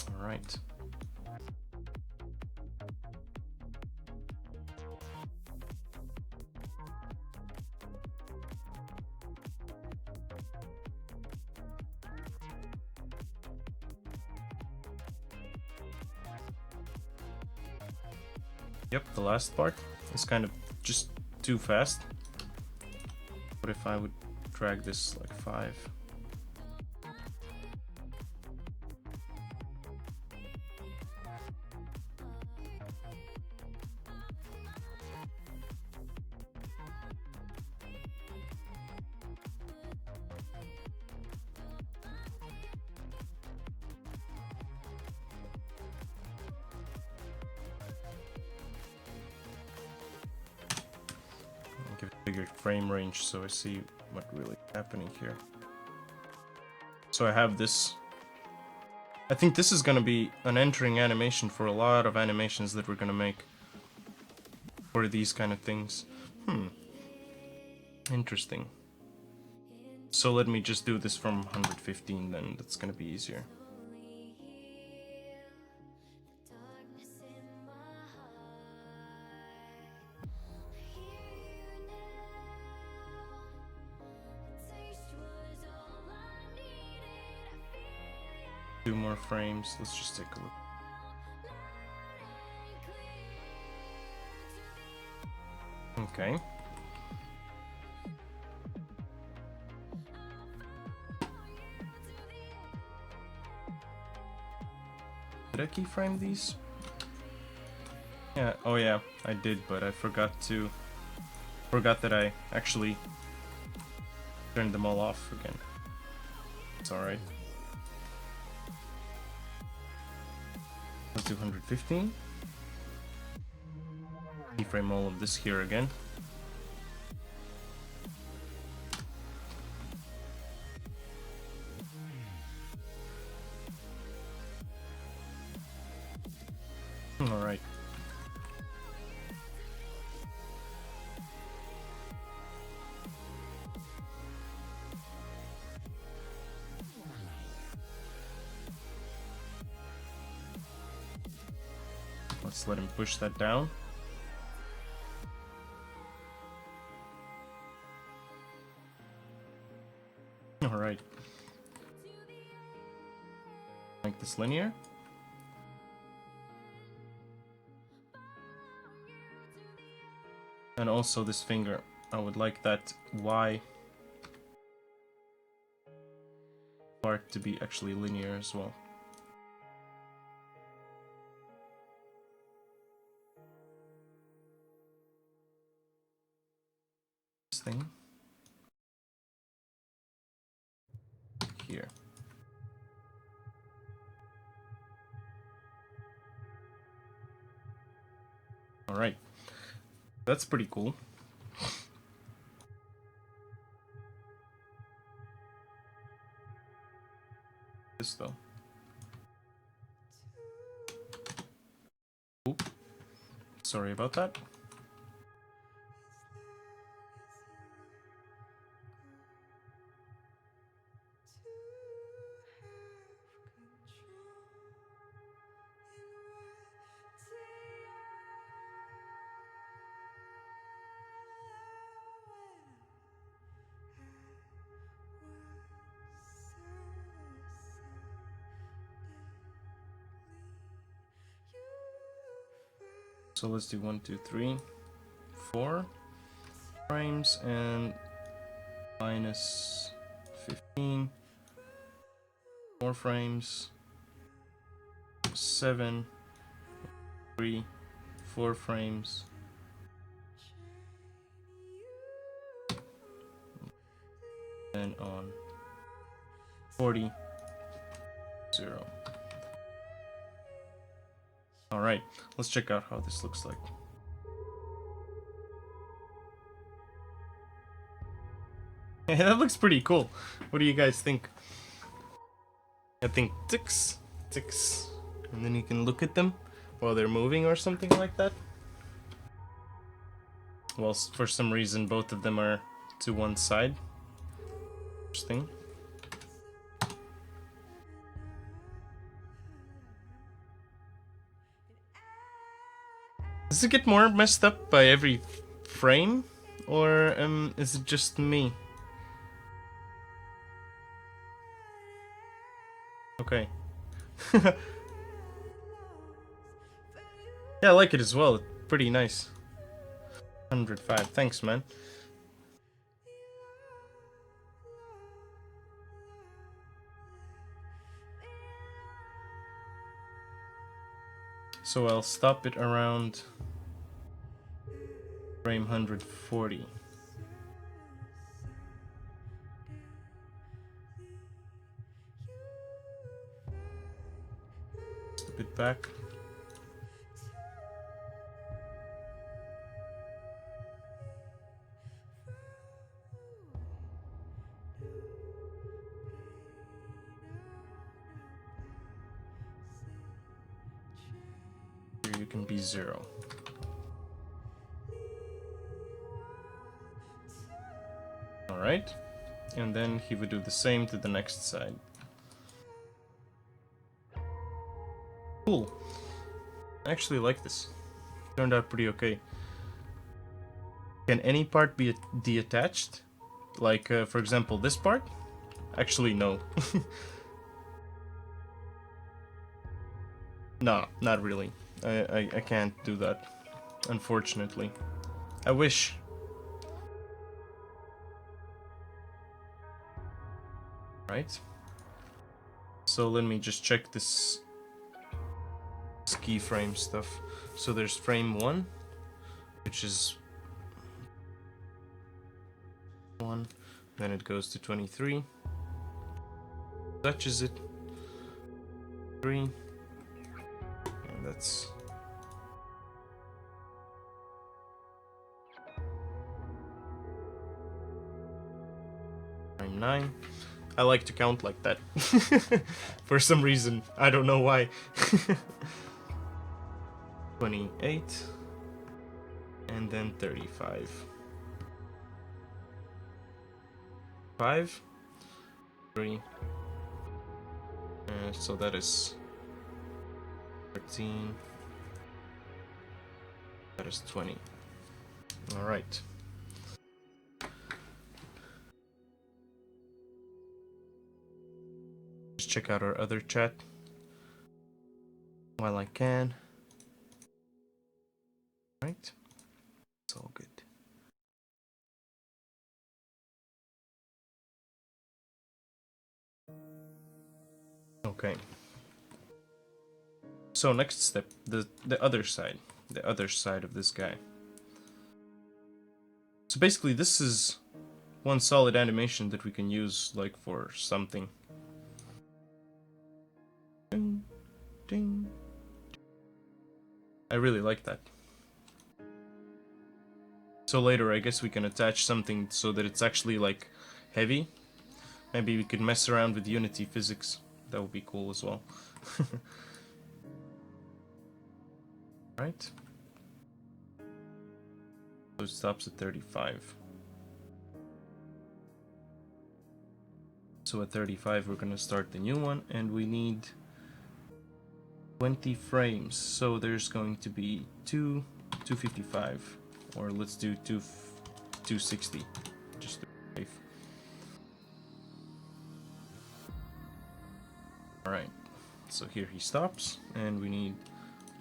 All right. Yep, the last part is kind of just too fast. What if I would drag this like 5? Give it a bigger frame range so I see what really happening here. So I have this. I think this is gonna be an entering animation for a lot of animations that we're gonna make for these kind of things. Interesting. So let me just do this from 115 then, that's gonna be easier. Two more frames, let's just take a look. Okay. Did I keyframe these? Yeah, oh yeah, I did, but I forgot that I actually turned them all off again. It's alright. Let's do 115. Keyframe all of this here again. Alright. Let's let him push that down. Alright. Make this linear. And also this finger, I would like that Y part to be actually linear as well. This thing here. All right, that's pretty cool. This though. Oop. Sorry about that. So let's do 1, 2, 3, 4 frames and minus 15. 4 frames. 7, 3, 4 frames. And on 40, 0. Alright, let's check out how this looks like. Yeah, that looks pretty cool. What do you guys think? I think ticks, ticks, and then you can look at them while they're moving or something like that. Well, for some reason both of them are to one side. Interesting. Does it get more messed up by every frame? Or is it just me? Okay. Yeah, I like it as well. Pretty nice. 105. Thanks, man. So I'll stop it around frame 140. Just a bit back. Here you can be 0. Alright. And then he would do the same to the next side. Cool. I actually like this. Turned out pretty okay. Can any part be detached? Like, for example, this part? Actually, no. No, not really. I can't do that, unfortunately. I wish. Right. So let me just check this keyframe stuff. So there's frame 1, which is 1. Then it goes to 23. Touches it. 3. And that's frame 9. I like to count like that. For some reason. I don't know why. 28. And then 35. 5. 3. So that is 13. That is 20. Alright. Just check out our other chat while I can. Right? It's all good. Okay. So next step, the other side of this guy. So basically this is one solid animation that we can use like for something. Ding, ding. I really like that. So later I guess we can attach something so that it's actually like heavy. Maybe we could mess around with Unity physics. That would be cool as well. Right. So it stops at 35. So at 35 we're gonna start the new one, and we need 20 frames. So there's going to be 255, or let's do 260, just to be safe. All right. So here he stops, and we need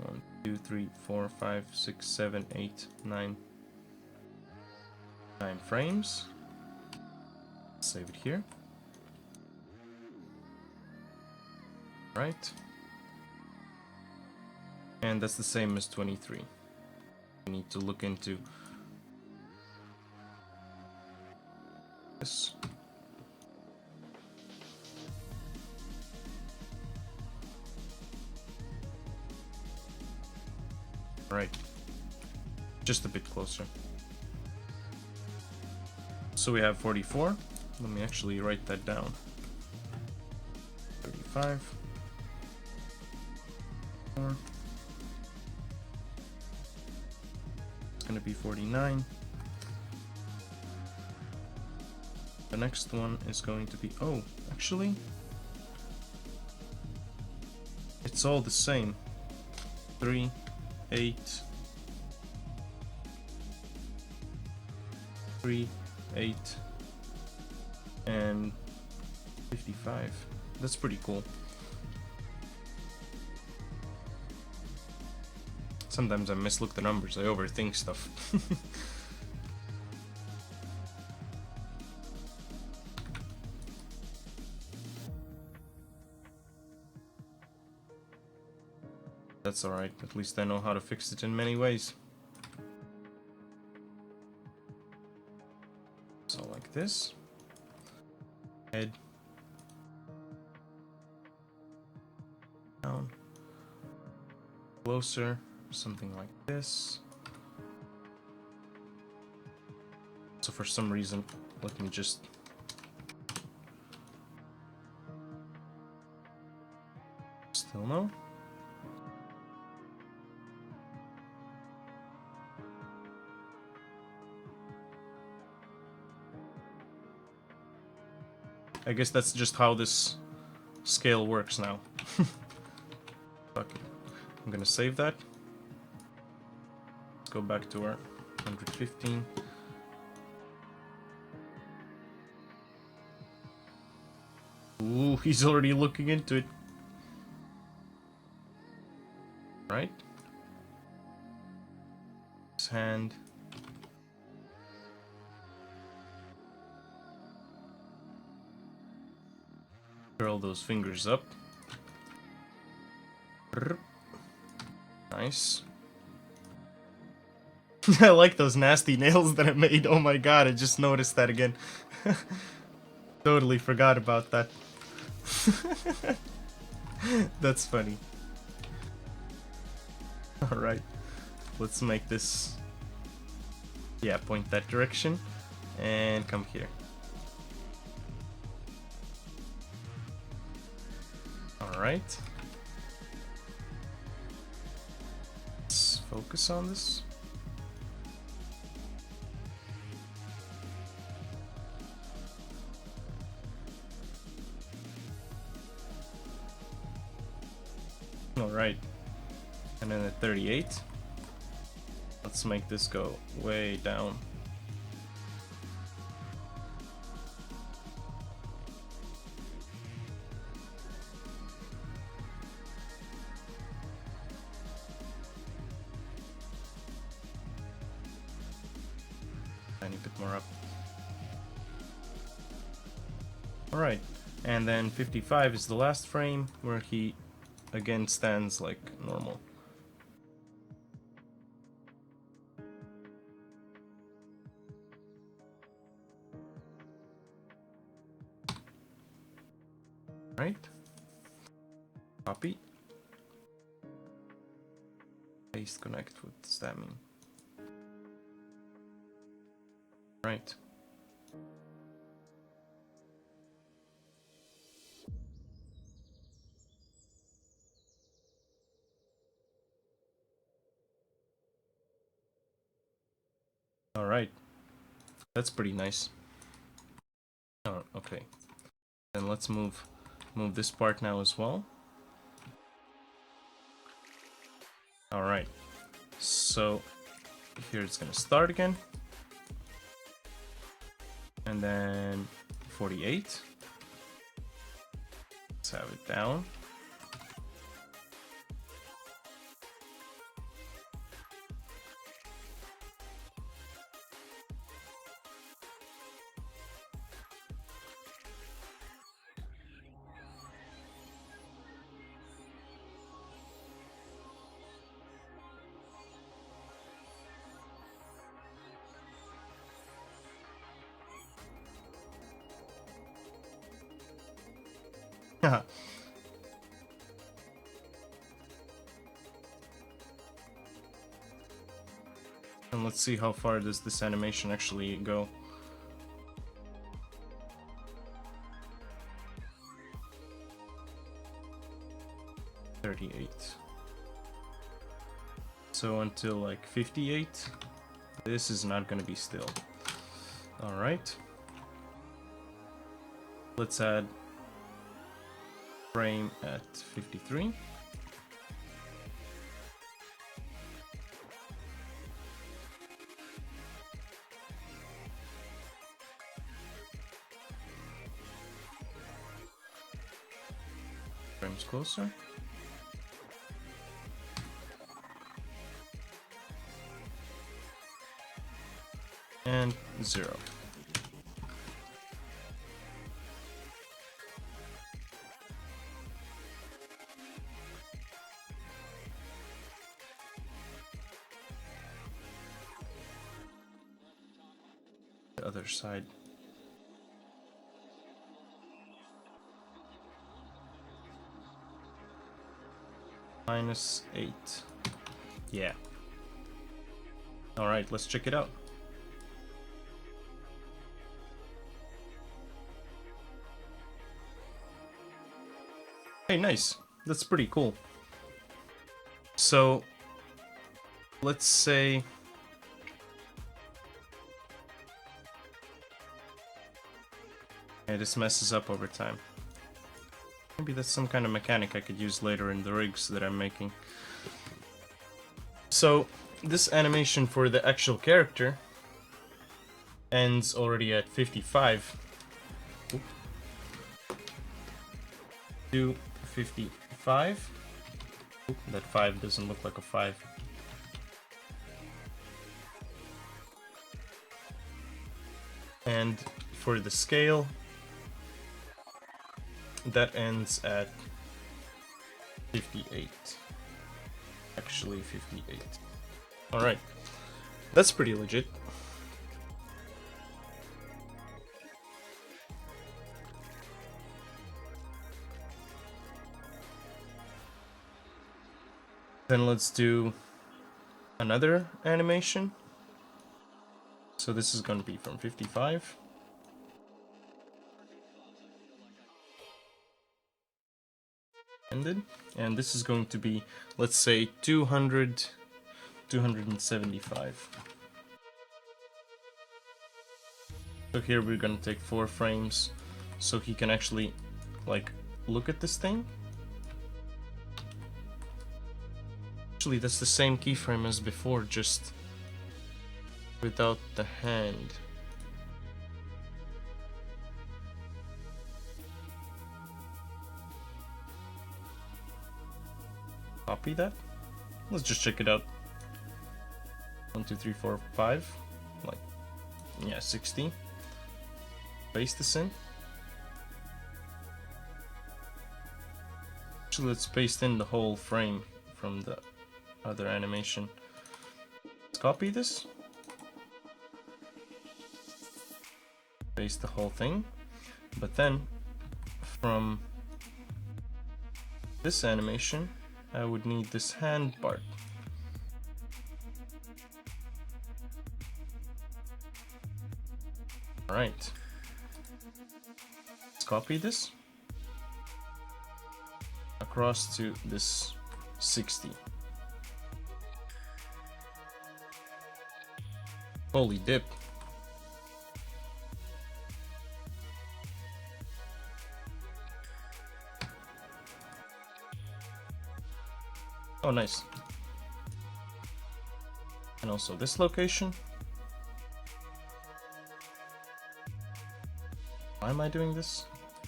1, 2, 3, 4, 5, 6, 7, 8, 9 frames. Save it here. Right. And that's the same as 23. We need to look into this. Right. Just a bit closer. So we have 44. Let me actually write that down. 35. 4. It's gonna be 49. The next one is going to be, oh, actually, it's all the same. 3, 8, 3, 8, and 55. That's pretty cool. Sometimes I mislook the numbers, I overthink stuff. That's alright, at least I know how to fix it in many ways. So like this. Head. Down. Closer. Something like this. So for some reason, let me just... Still no? I guess that's just how this scale works now. Fuck it. I'm gonna save that. Let's go back to our 115. Ooh, he's already looking into it. Right? His hand. Curl those fingers up. Nice. I like those nasty nails that I made. Oh my god, I just noticed that again. Totally forgot about that. That's funny. Alright. Let's make this... Yeah, point that direction. And come here. Alright. Let's focus on this. Alright. And then at 38. Let's make this go way down. Tiny bit more up. Alright, and then 55 is the last frame where he again stands like normal. Right? Copy. Paste connect, what does that mean? Right. Alright. That's pretty nice. Oh, okay. Then let's move this part now as well. Alright. So here it's gonna start again. And then 48. Let's have it down. Haha. And let's see how far does this animation actually go. $38. So until like 58, this is not gonna be still. Alright. Let's add frame at 53. Frames closer. And 0. The other side. -8. Yeah. Alright, let's check it out. Hey, nice. That's pretty cool. So, let's say... Yeah, this messes up over time. Maybe that's some kind of mechanic I could use later in the rigs that I'm making. So, this animation for the actual character ends already at 55. Oop. Do 55. Oop, that 5 doesn't look like a 5. And for the scale, that ends at 58. Actually, 58. Alright. That's pretty legit. Then let's do another animation. So this is going to be from 55. Ended. And this is going to be, let's say, 275. So here we're going to take 4 frames so he can actually, like, look at this thing. Actually, that's the same keyframe as before, just without the hand. Copy that. Let's just check it out. 1, 2, 3, 4, 5. Like, yeah, 60. Paste this in. Actually, let's paste in the whole frame from the other animation. Let's copy this. Paste the whole thing. But then, from this animation, I would need this hand part. Alright. Let's copy this across to this 60. Holy dip. Oh, nice. And also this location. Why am I doing this?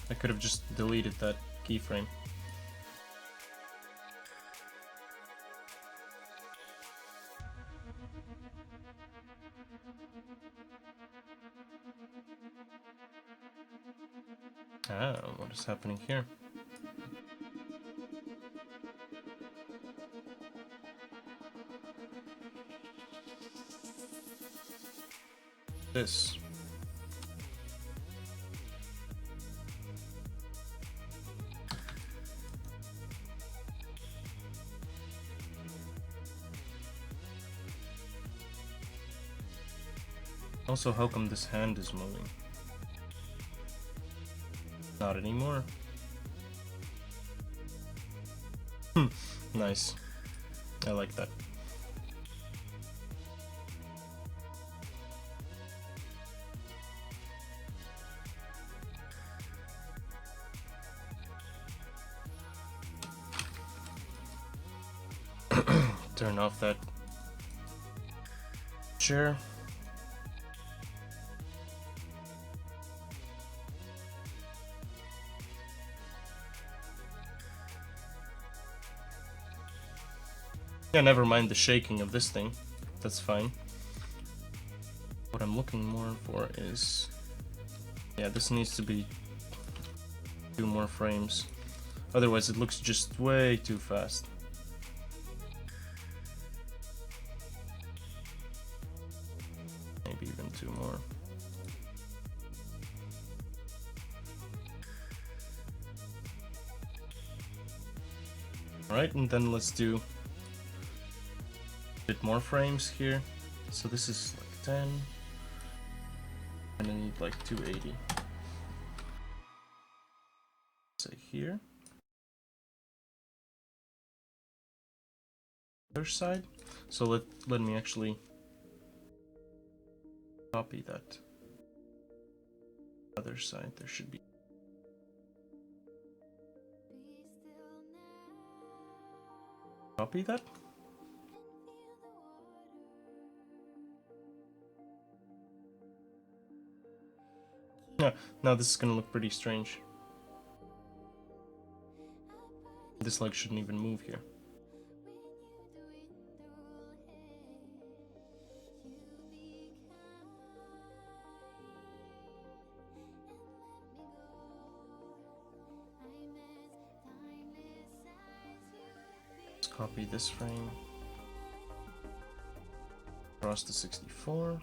I could have just deleted that keyframe. Ah, what is happening here? This. Also, how come this hand is moving? Not anymore. Nice. I like that. Turn off that chair. Yeah, never mind the shaking of this thing. That's fine. What I'm looking more for is... yeah, this needs to be 2 more frames. Otherwise it looks just way too fast. Maybe even 2 more. Alright, and then let's do a bit more frames here. So this is like 10. And I need like 280. Say here. Other side. So let me actually copy that. Other side, there should be. Copy that. Yeah, now this is gonna look pretty strange. This leg shouldn't even move here. Let's copy this frame. Cross to 64.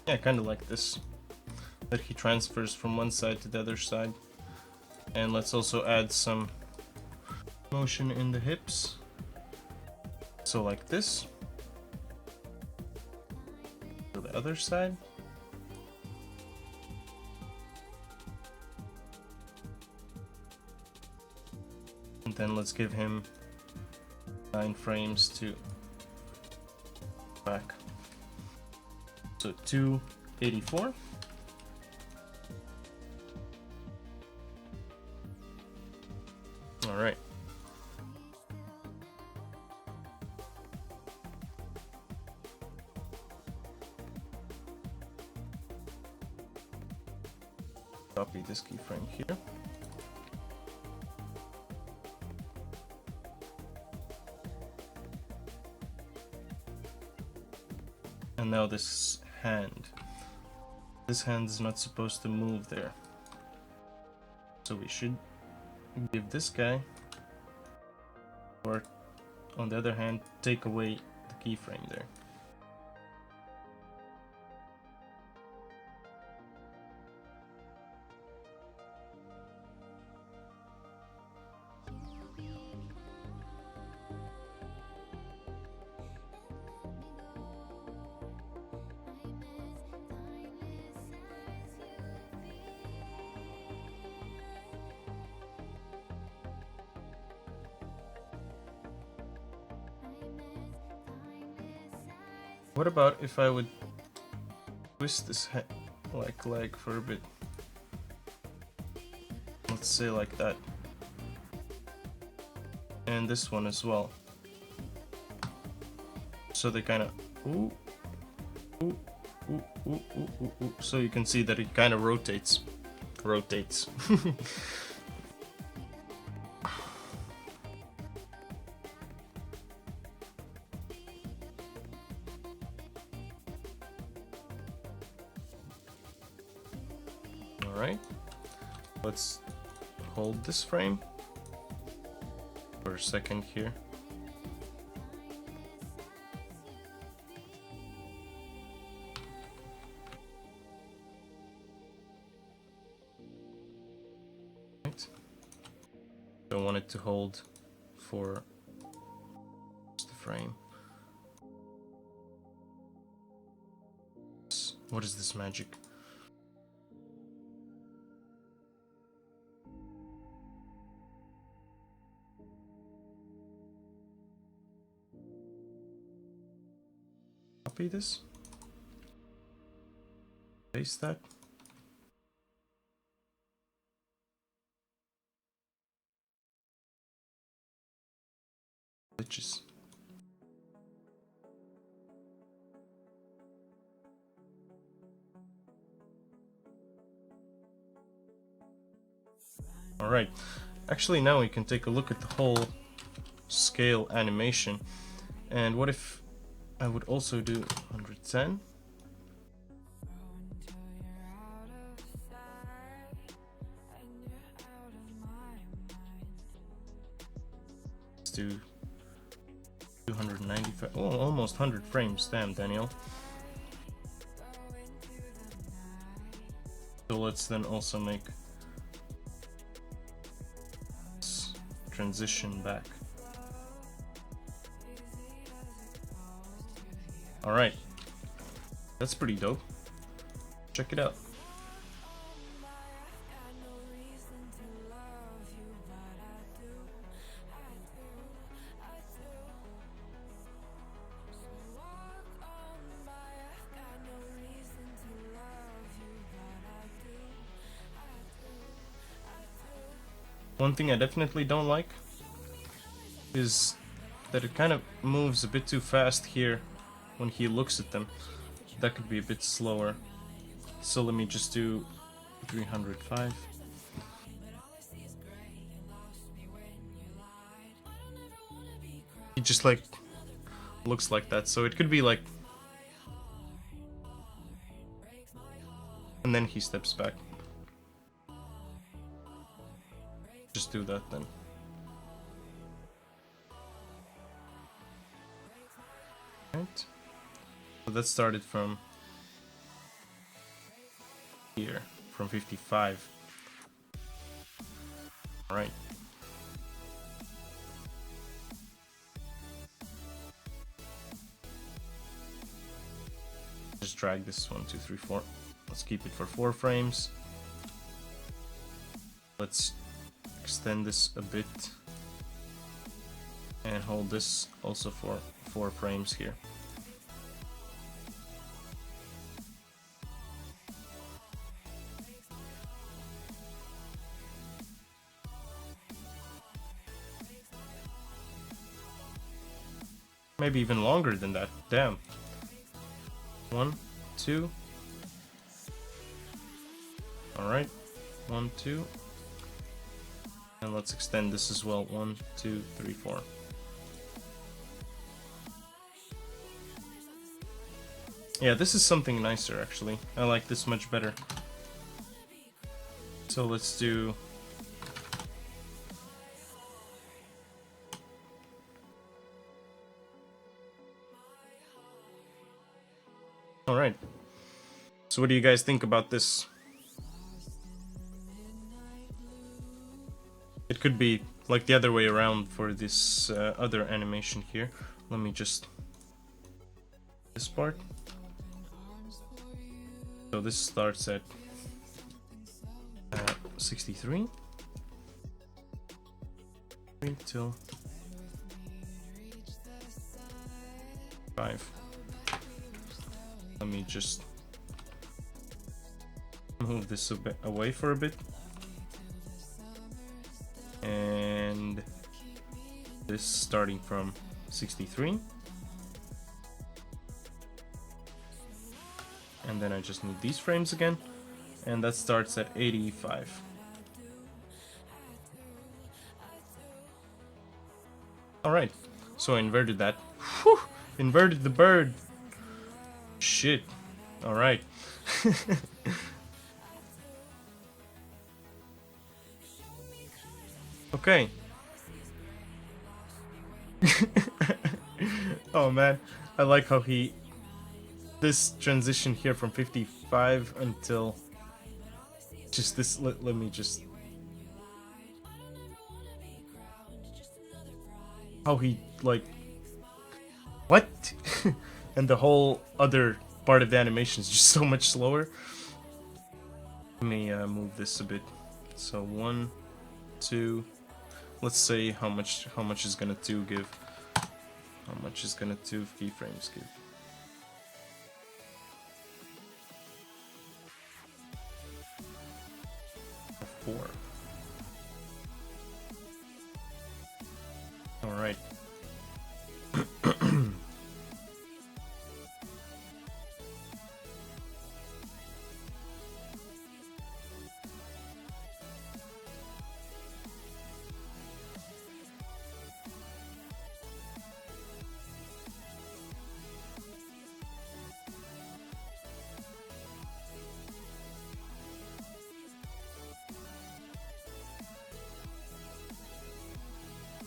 Yeah, kind of like this. That he transfers from one side to the other side. And let's also add some motion in the hips. So like this. To the other side. And then let's give him 9 frames to back. So 284. All right. Copy this keyframe here. And now this hand. This hand is not supposed to move there. So we should give this guy, or on the other hand, take away the keyframe there. What about if I would twist this leg for a bit? Let's say like that. And this one as well. So they kind of ooh, ooh, ooh, ooh, ooh, ooh, ooh. So you can see that it kind of rotates. Alright, let's hold this frame for a second here. Right. Don't want it to hold for the frame. What is this magic? Copy this. Paste that. Glitches. Alright, actually now we can take a look at the whole scale animation. And what if I would also do 110? Let's do 295, oh, almost 100 frames, damn Daniel. So let's then also make this transition back. Alright, that's pretty dope. Check it out. One thing I definitely don't like is that it kind of moves a bit too fast here when he looks at them. That could be a bit slower. So let me just do 305. He just like looks like that, so it could be like, and then he steps back. Just do that then. Right. So that started from here, from 55. Alright. Just drag this 1, 2, 3, 4. Let's keep it for 4 frames. Let's extend this a bit and hold this also for 4 frames here. Maybe even longer than that. Damn. 1, 2. Alright. 1, 2. And let's extend this as well. 1, 2, 3, 4. Yeah, this is something nicer actually. I like this much better. So let's do... Alright. So what do you guys think about this? It could be like the other way around for this other animation here. Let me just... this part. So this starts at 63 till 5. Let me just move this a bit away for a bit. And this starting from 63. And then I just need these frames again. And that starts at 85. Alright, so I inverted that. Whew, inverted the bird. Shit. Alright. Okay. Oh man, I like how this transition here from 55 until just this. Let me just how he like what, and the whole other part of the animation is just so much slower. Let me move this a bit. So 1, 2. Let's say how much is gonna 2 give. How much is gonna 2 keyframes give? 4. All right.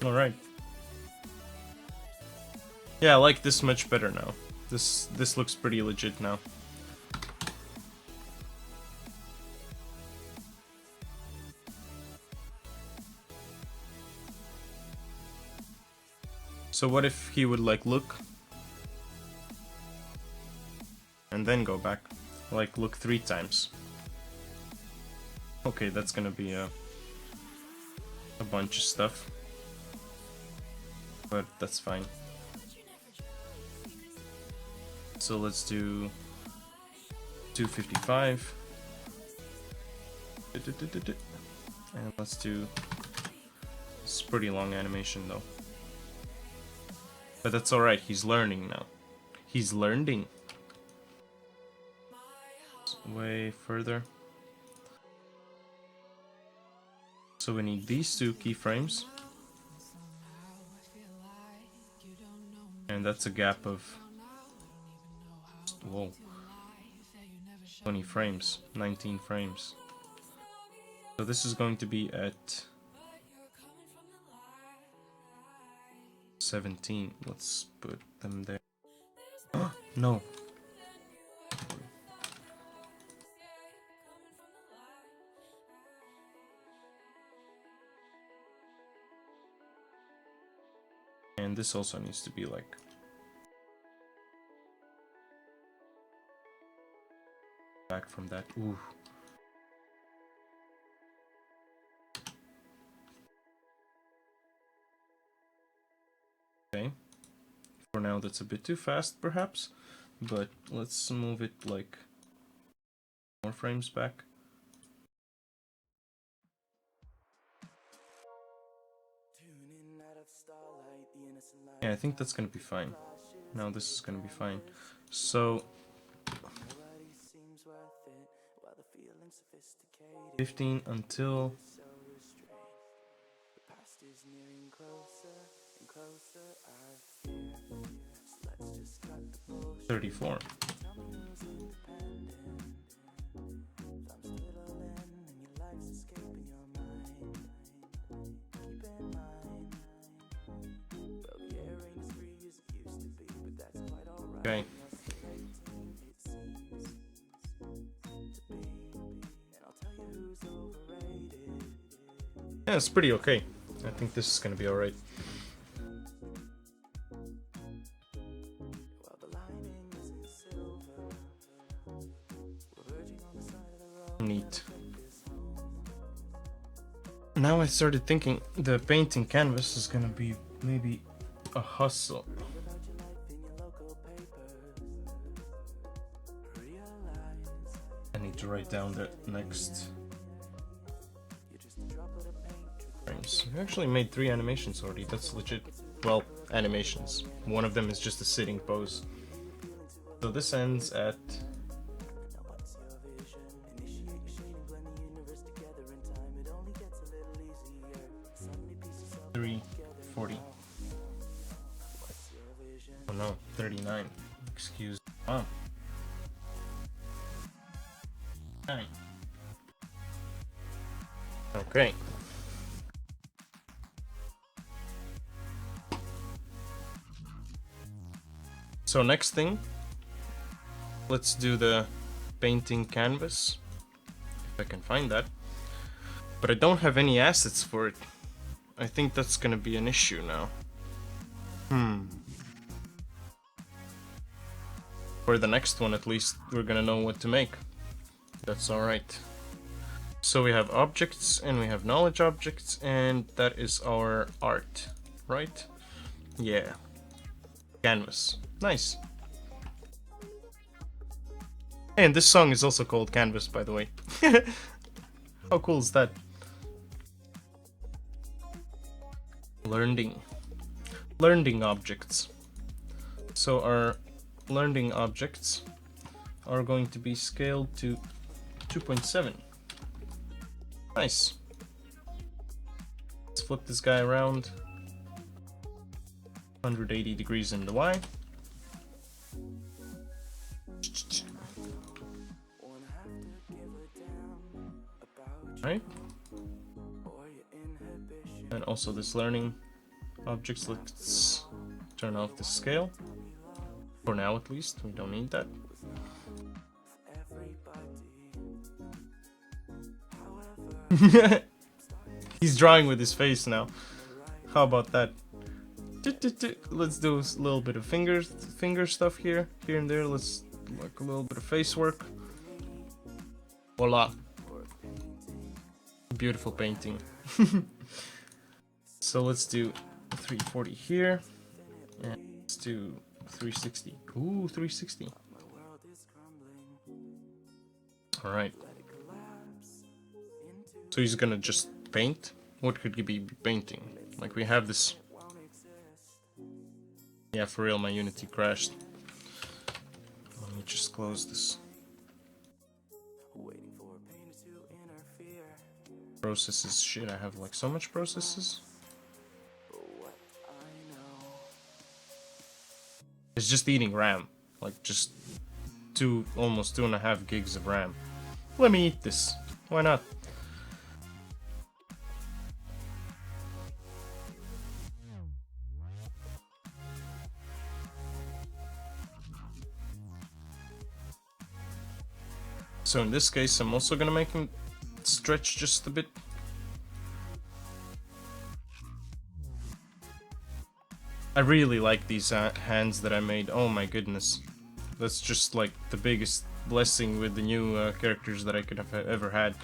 All right. Yeah, I like this much better now. This looks pretty legit now. So what if he would like look and then go back, like look 3 times? Okay, that's gonna be a bunch of stuff, but that's fine. So let's do 255, and let's do. It's pretty long animation though, but that's all right. He's learning now. He's learning. Way further. So we need these 2 keyframes, and that's a gap of, whoa, 20 frames, 19 frames. So this is going to be at 17. Let's put them there. No. And this also needs to be like back from that. Ooh. Okay. For now that's a bit too fast perhaps, but let's move it like more frames back. Yeah, I think that's gonna be fine. Now this is gonna be fine. So 15 until 34. Okay. Yeah, it's pretty okay. I think this is gonna be alright. Neat. Now I started thinking the painting canvas is gonna be maybe a hustle. I need to write down the next frames. I actually made 3 animations already, that's legit. Well, animations. One of them is just a sitting pose. So this ends at 3:40. Oh no, 39. Excuse me. Oh. Okay. So next thing, let's do the painting canvas, if I can find that. But I don't have any assets for it. I think that's gonna be an issue now. For the next one at least, we're gonna know what to make. That's alright. So we have objects and we have knowledge objects, and that is our art, right? Yeah. Canvas. Nice. And this song is also called Canvas, by the way. How cool is that? Learning. Learning objects. So our learning objects are going to be scaled to 2.7. Nice. Let's flip this guy around. 180 degrees in the Y. Right. And also this learning objects, let's turn off the scale. For now at least, we don't need that. He's drawing with his face now. How about that? Let's do a little bit of finger stuff here and there. Let's like a little bit of face work. Voila. Beautiful painting. So let's do 340 here. And let's do 360. Ooh, 360. Alright. So he's gonna just paint? What could he be painting? Like we have this... Yeah, for real, my Unity crashed. Let me just close this. Processes, shit, I have like so much processes. It's just eating RAM. Like just almost 2.5 gigs of RAM. Let me eat this. Why not? So in this case, I'm also gonna make him stretch just a bit. I really like these hands that I made. Oh my goodness. That's just like the biggest blessing with the new characters that I could have ever had.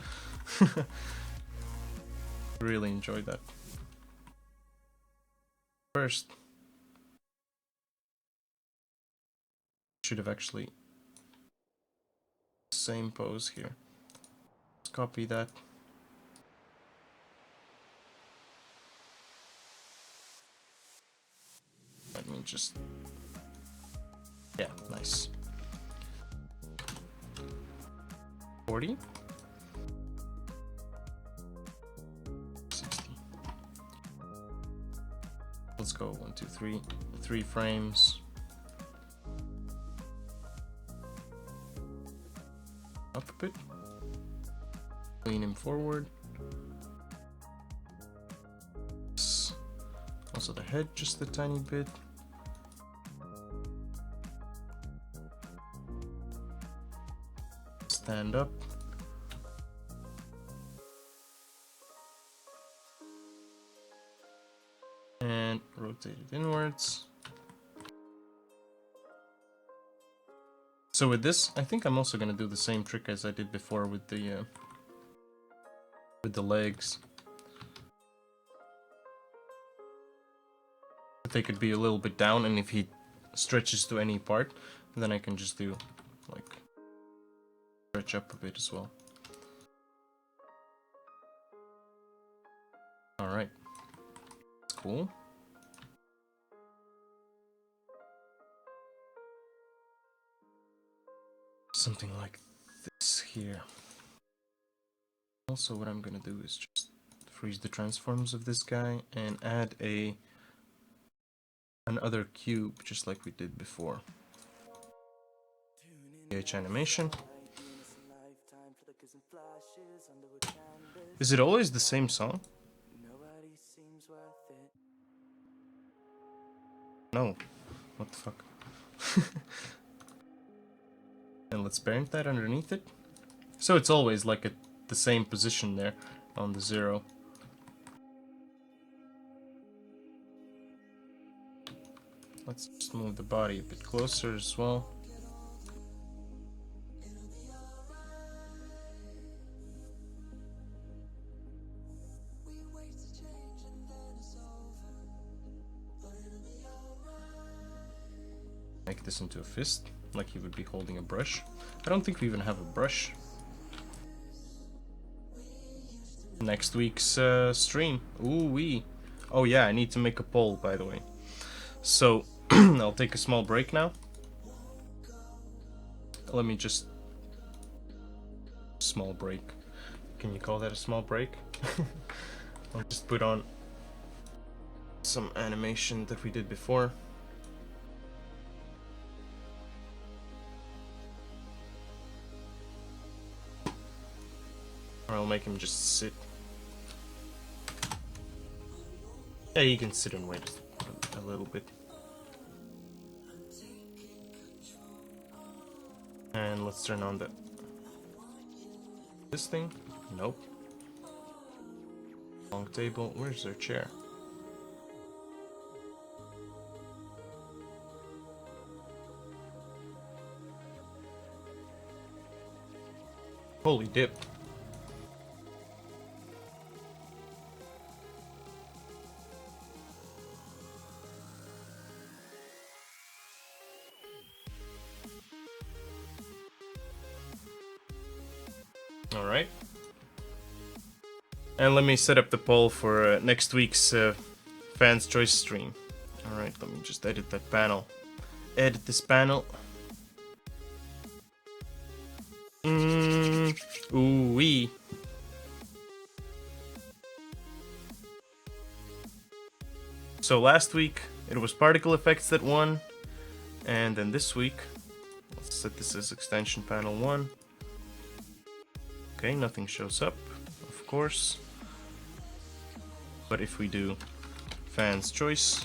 Really enjoyed that. First, should have actually same pose here. Let's copy that. Let me just... Yeah, nice. 40. 60. Let's go 1, 2, 3. 3 frames. Up a bit. Lean him forward. Also the head just a tiny bit. Stand up. And rotate it inwards. So with this, I think I'm also gonna do the same trick as I did before with the legs. But they could be a little bit down, and if he stretches to any part, then I can just do like stretch up a bit as well. All right, that's cool. Something like this here. Also, what I'm gonna do is just freeze the transforms of this guy and add another cube, just like we did before. PH animation. Is it always the same song? No. What the fuck? And let's parent that underneath it. So it's always like at the same position there on the 0. Let's just move the body a bit closer as well. Make this into a fist, like he would be holding a brush. I don't think we even have a brush. Next week's stream. Ooh-wee. Oh yeah, I need to make a poll, by the way. So, I'll take a small break now. Let me just... Small break. Can you call that a small break? I'll just put on some animation that we did before. Or I'll make him just sit. Yeah, you can sit and wait a little bit. And let's turn on this thing. Nope. Long table. Where's their chair? Holy dip. Alright. And let me set up the poll for next week's Fans Choice stream. Alright, let me just edit that panel. Edit this panel. Ooh-wee. So last week, it was particle effects that won. And then this week, let's set this as extension panel 1. Okay, nothing shows up, of course. But if we do Fans Choice,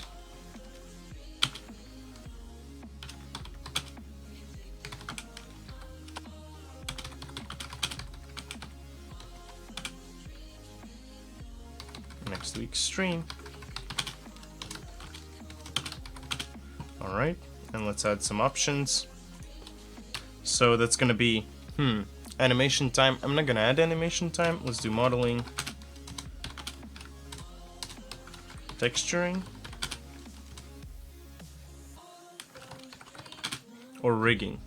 next week's stream. Alright, and let's add some options. So that's gonna be, animation time. I'm not gonna add animation time. Let's do modeling. Texturing. Or rigging.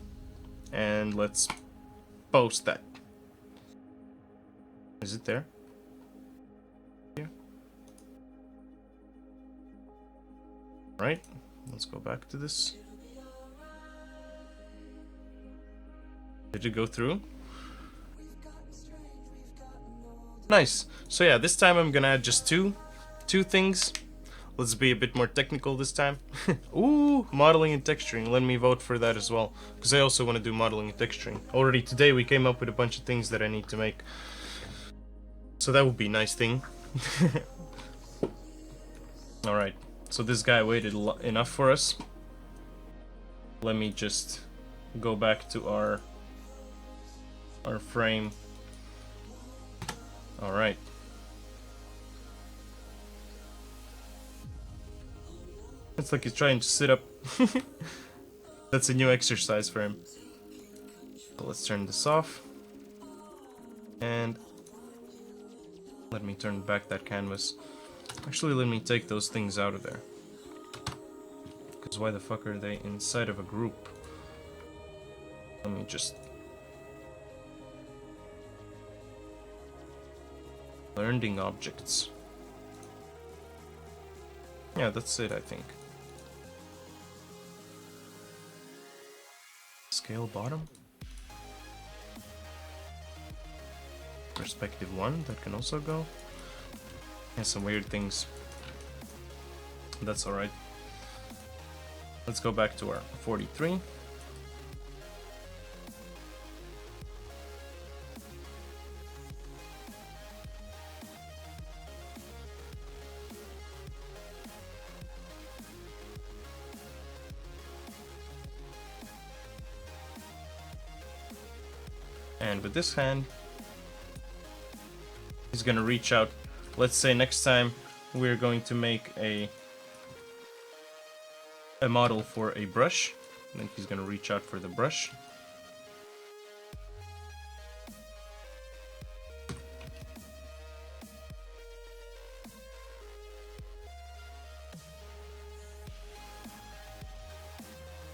And let's post that. Is it there? Here. Right. Let's go back to this. Did it go through? Nice. So yeah, this time I'm gonna add just two things. Let's be a bit more technical this time. Ooh, modeling and texturing. Let me vote for that as well, because I also want to do modeling and texturing. Already today we came up with a bunch of things that I need to make. So that would be a nice thing. Alright, so this guy waited enough for us. Let me just go back to our frame. Alright. It's like he's trying to sit up. That's a new exercise for him. So let's turn this off. And let me turn back that canvas. Actually, let me take those things out of there. Because why the fuck are they inside of a group? Let me just... Learning objects. Yeah, that's it, I think. Scale bottom. Perspective 1, that can also go. Yeah, some weird things. That's alright. Let's go back to our 43. And with this hand, he's gonna reach out. Let's say next time we're going to make a model for a brush. And then he's gonna reach out for the brush.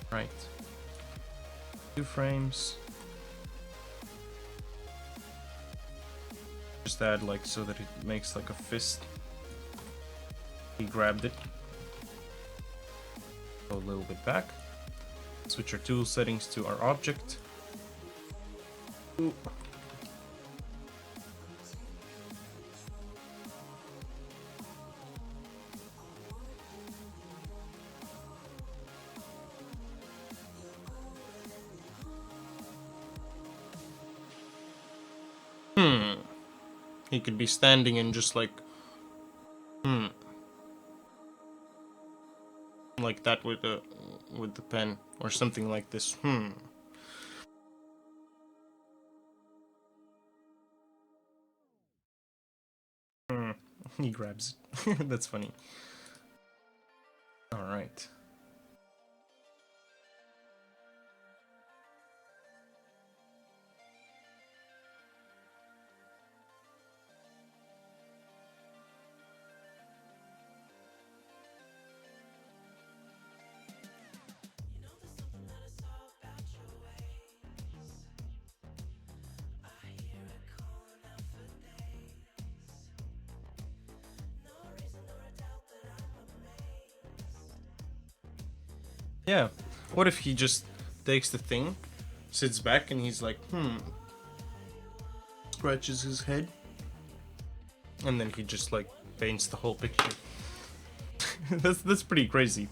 Right. 2 frames. Just add like so that it makes like a fist. He grabbed it. Go a little bit back. Switch our tool settings to our object. Ooh. He could be standing and just like like that with the pen or something like this. He grabs it. That's funny. All right. Yeah. What if he just takes the thing, sits back, and he's like, scratches his head, and then he just like paints the whole picture. That's pretty crazy,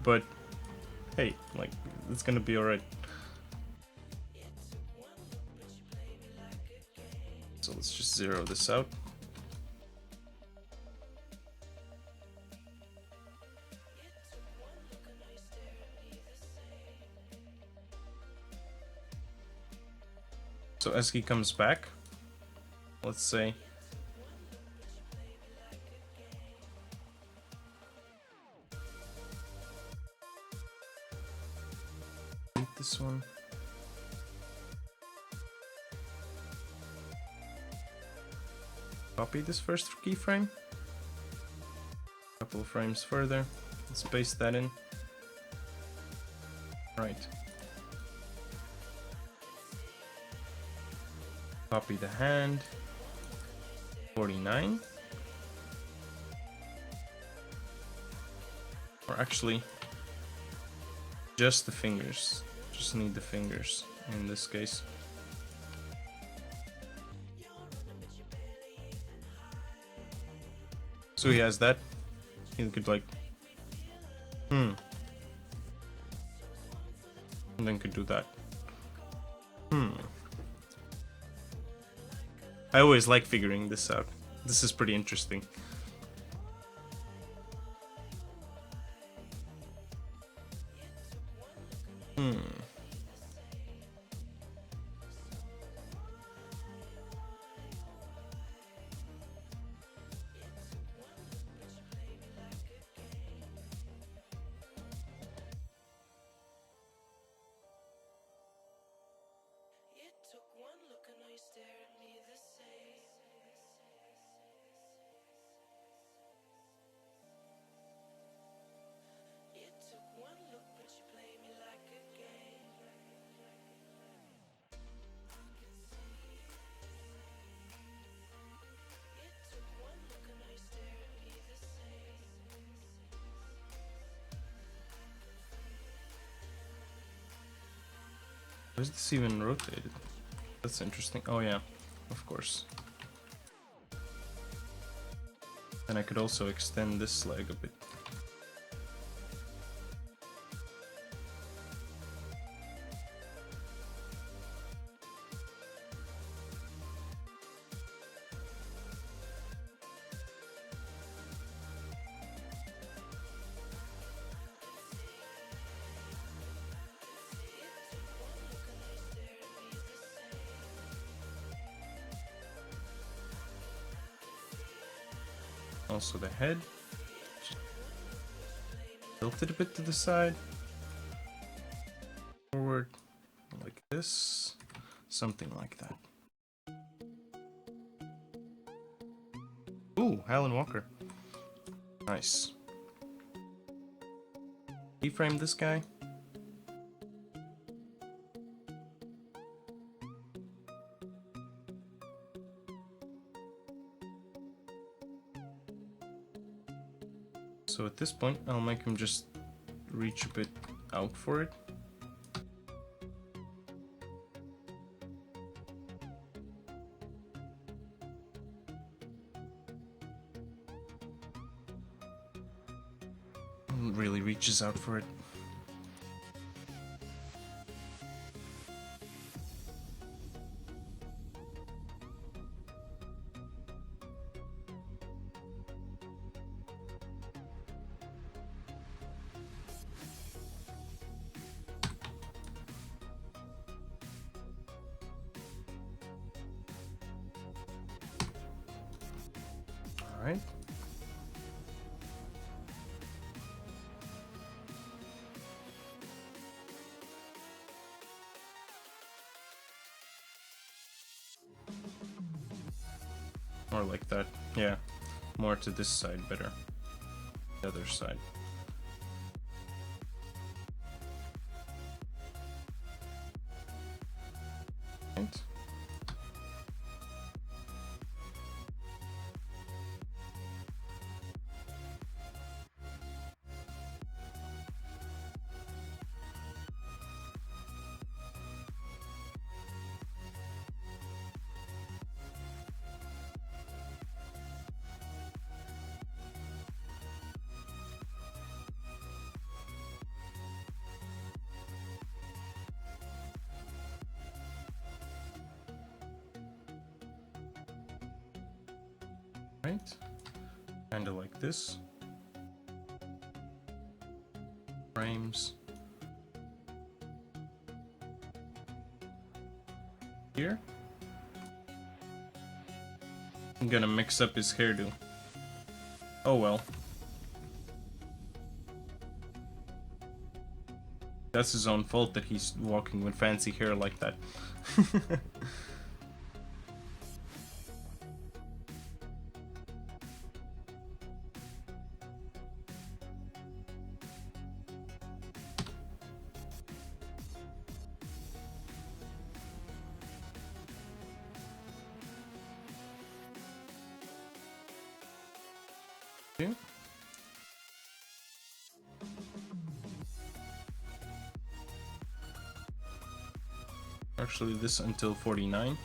but hey, like it's gonna be alright. So let's just zero this out. So as he comes back, let's say this one. Copy this first keyframe. A couple of frames further. Let's paste that in. Right. Copy the hand. 49. Or actually, just the fingers. Just need the fingers in this case. So he has that. He could like, and then could do that. I always like figuring this out. This is pretty interesting. Is this even rotated? That's interesting. Oh yeah, of course. And I could also extend this leg a bit. Also the head. Tilt it a bit to the side. Forward. Like this. Something like that. Ooh, Alan Walker. Nice. Keyframe this guy. So at this point, I'll make him just reach a bit out for it. Really reaches out for it. All right. More like that. Yeah. More to this side better. The other side. Right. Right. Kind of like this. Frames. Here. I'm gonna mix up his hairdo. Oh well. That's his own fault that he's walking with fancy hair like that. Okay. Actually, this until 49.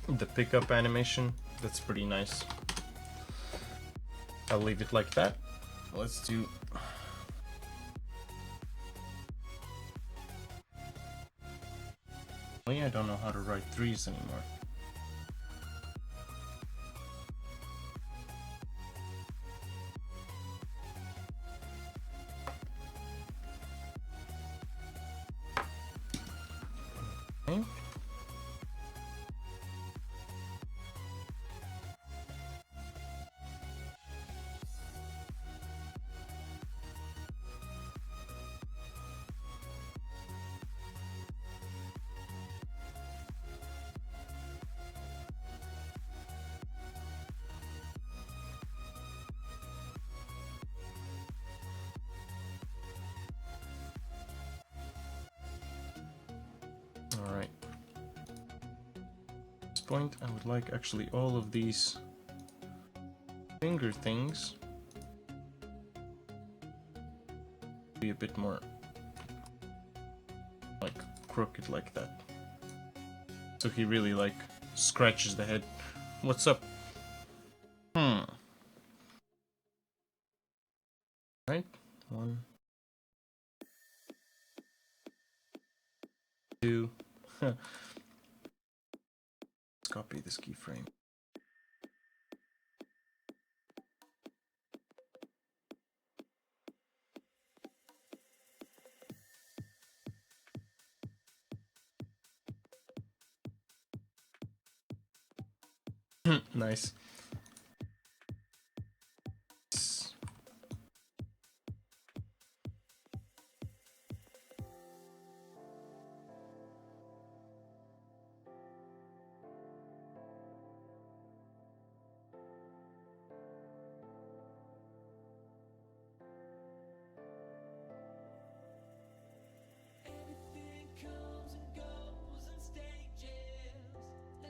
The pickup animation, that's pretty nice. I'll leave it like that. Let's do... I don't know how to write 3s anymore. Okay. Alright. At this point, I would like actually all of these finger things to be a bit more like crooked like that. So he really like scratches the head. What's up? Right? 1, 2. Let's copy this keyframe. Nice.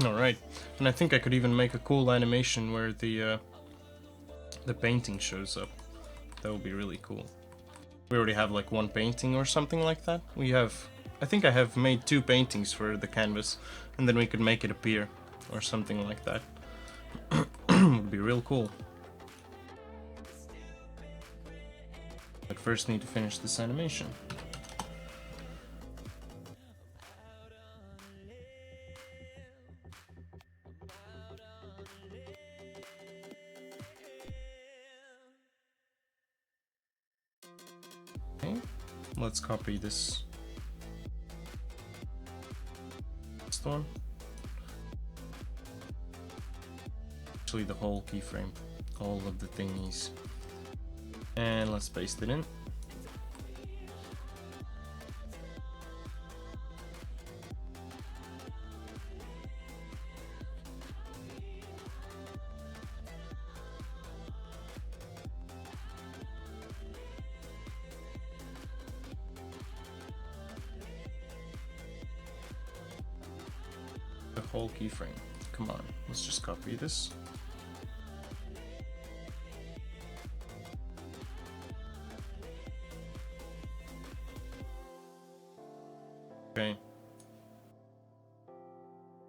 Alright, and I think I could even make a cool animation where the painting shows up. That would be really cool. We already have like one painting or something like that. We have, I think I have made 2 paintings for the canvas, and then we could make it appear or something like that. Would be real cool. But first need to finish this animation. Okay, let's copy this one. Actually, the whole keyframe, all of the thingies, and let's paste it in. The whole keyframe. Come on, let's just copy this. Okay.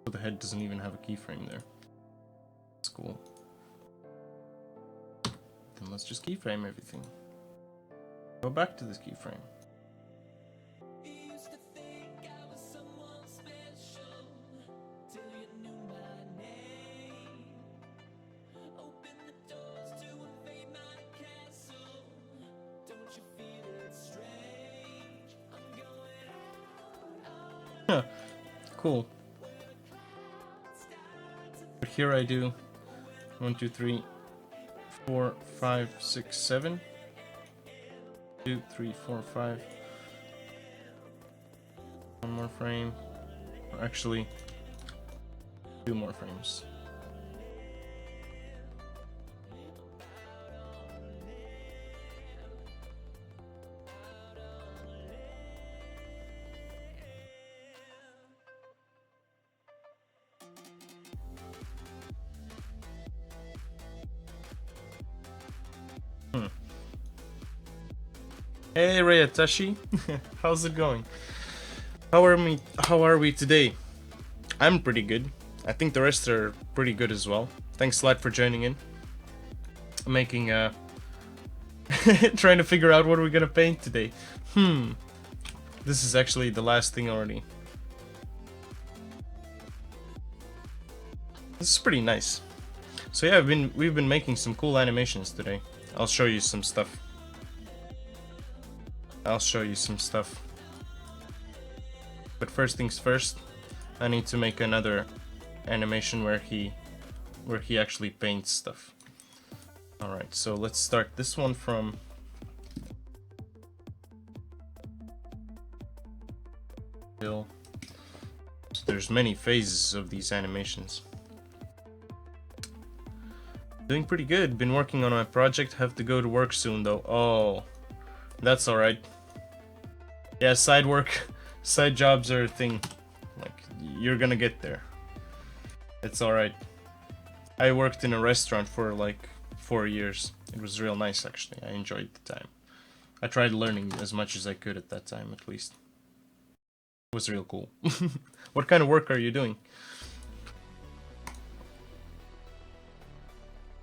So the head doesn't even have a keyframe there. That's cool. Then let's just keyframe everything. Go back to this keyframe. Cool. But here I do 1, 2, 3, 4, 5, 6, 7. 2, 3, 4, 5. One more frame. Or actually, 2 more frames. Hey Rayatashi, how's it going? How are we today? I'm pretty good. I think the rest are pretty good as well. Thanks a lot for joining in. I'm making trying to figure out what we're gonna paint today. This is actually the last thing already. This is pretty nice. So yeah, we've been making some cool animations today. I'll show you some stuff. But first things first, I need to make another animation where he actually paints stuff. Alright, so let's start this one from Bill. So there's many phases of these animations. Doing pretty good. Been working on my project. Have to go to work soon though. Oh, that's alright. Yeah, side jobs are a thing. Like, you're gonna get there. It's alright. I worked in a restaurant for like 4 years. It was real nice actually. I enjoyed the time. I tried learning as much as I could at that time, at least. It was real cool. What kind of work are you doing?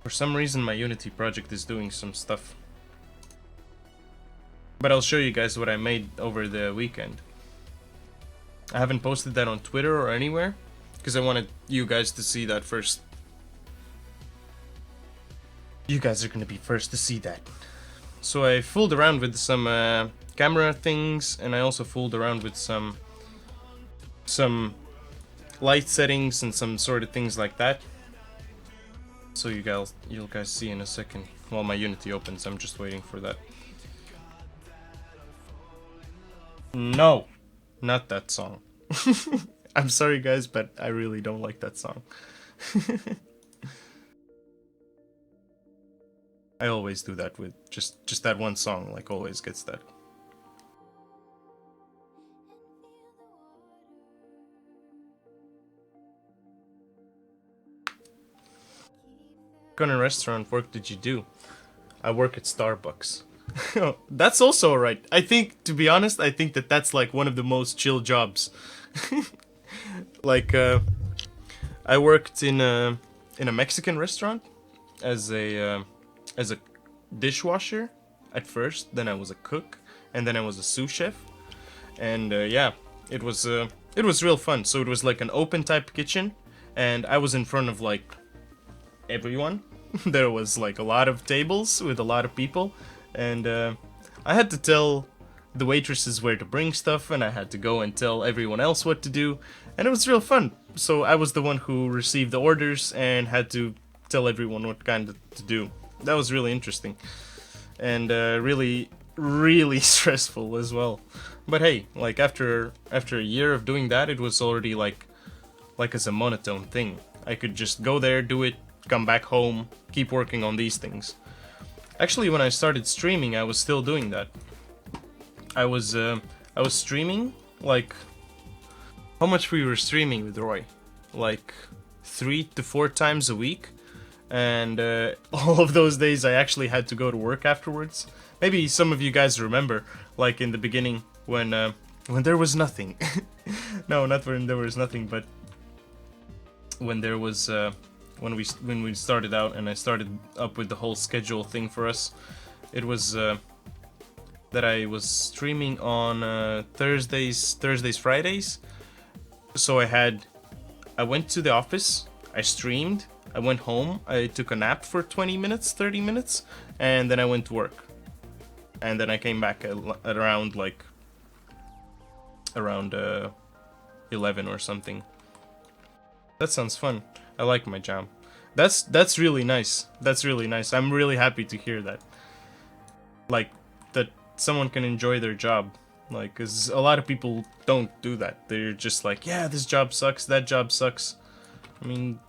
For some reason my Unity project is doing some stuff. But I'll show you guys what I made over the weekend. I haven't posted that on Twitter or anywhere, because I wanted you guys to see that first. You guys are gonna be first to see that. So I fooled around with some camera things, and I also fooled around with some light settings and some sort of things like that. So you'll guys see in a second. While my Unity opens, I'm just waiting for that. No, not that song. I'm sorry guys, but I really don't like that song. I always do that with just that one song, like always gets that. What kind of restaurant work did you do? I work at Starbucks. That's also alright. I think, to be honest, I think that that's like one of the most chill jobs. Like, I worked in a Mexican restaurant as a dishwasher at first. Then I was a cook, and then I was a sous chef. And yeah, it was real fun. So it was like an open type kitchen, and I was in front of like everyone. There was like a lot of tables with a lot of people, and I had to tell the waitresses where to bring stuff, and I had to go and tell everyone else what to do, and it was real fun. So I was the one who received the orders and had to tell everyone what kind of to do. That was really interesting, and really stressful as well. But hey, like after a year of doing that, it was already like as a monotone thing. I could just go there, do it, come back home, keep working on these things. Actually, when I started streaming, I was still doing that. I was streaming like, how much we were streaming with Roy? Like 3 to 4 times a week, and all of those days I actually had to go to work afterwards. Maybe some of you guys remember, like in the beginning when there was nothing. No, not when there was nothing, but when there was when we started out and I started up with the whole schedule thing for us. It was that I was streaming on Thursdays, Fridays. So I went to the office, I streamed, I went home, I took a nap for 20 minutes, 30 minutes, and then I went to work. And then I came back at around 11 or something. That sounds fun. I like my job. That's really nice. That's really nice. I'm really happy to hear that. Like, that someone can enjoy their job. Like, 'cause a lot of people don't do that. They're just like, yeah, this job sucks, that job sucks. I mean,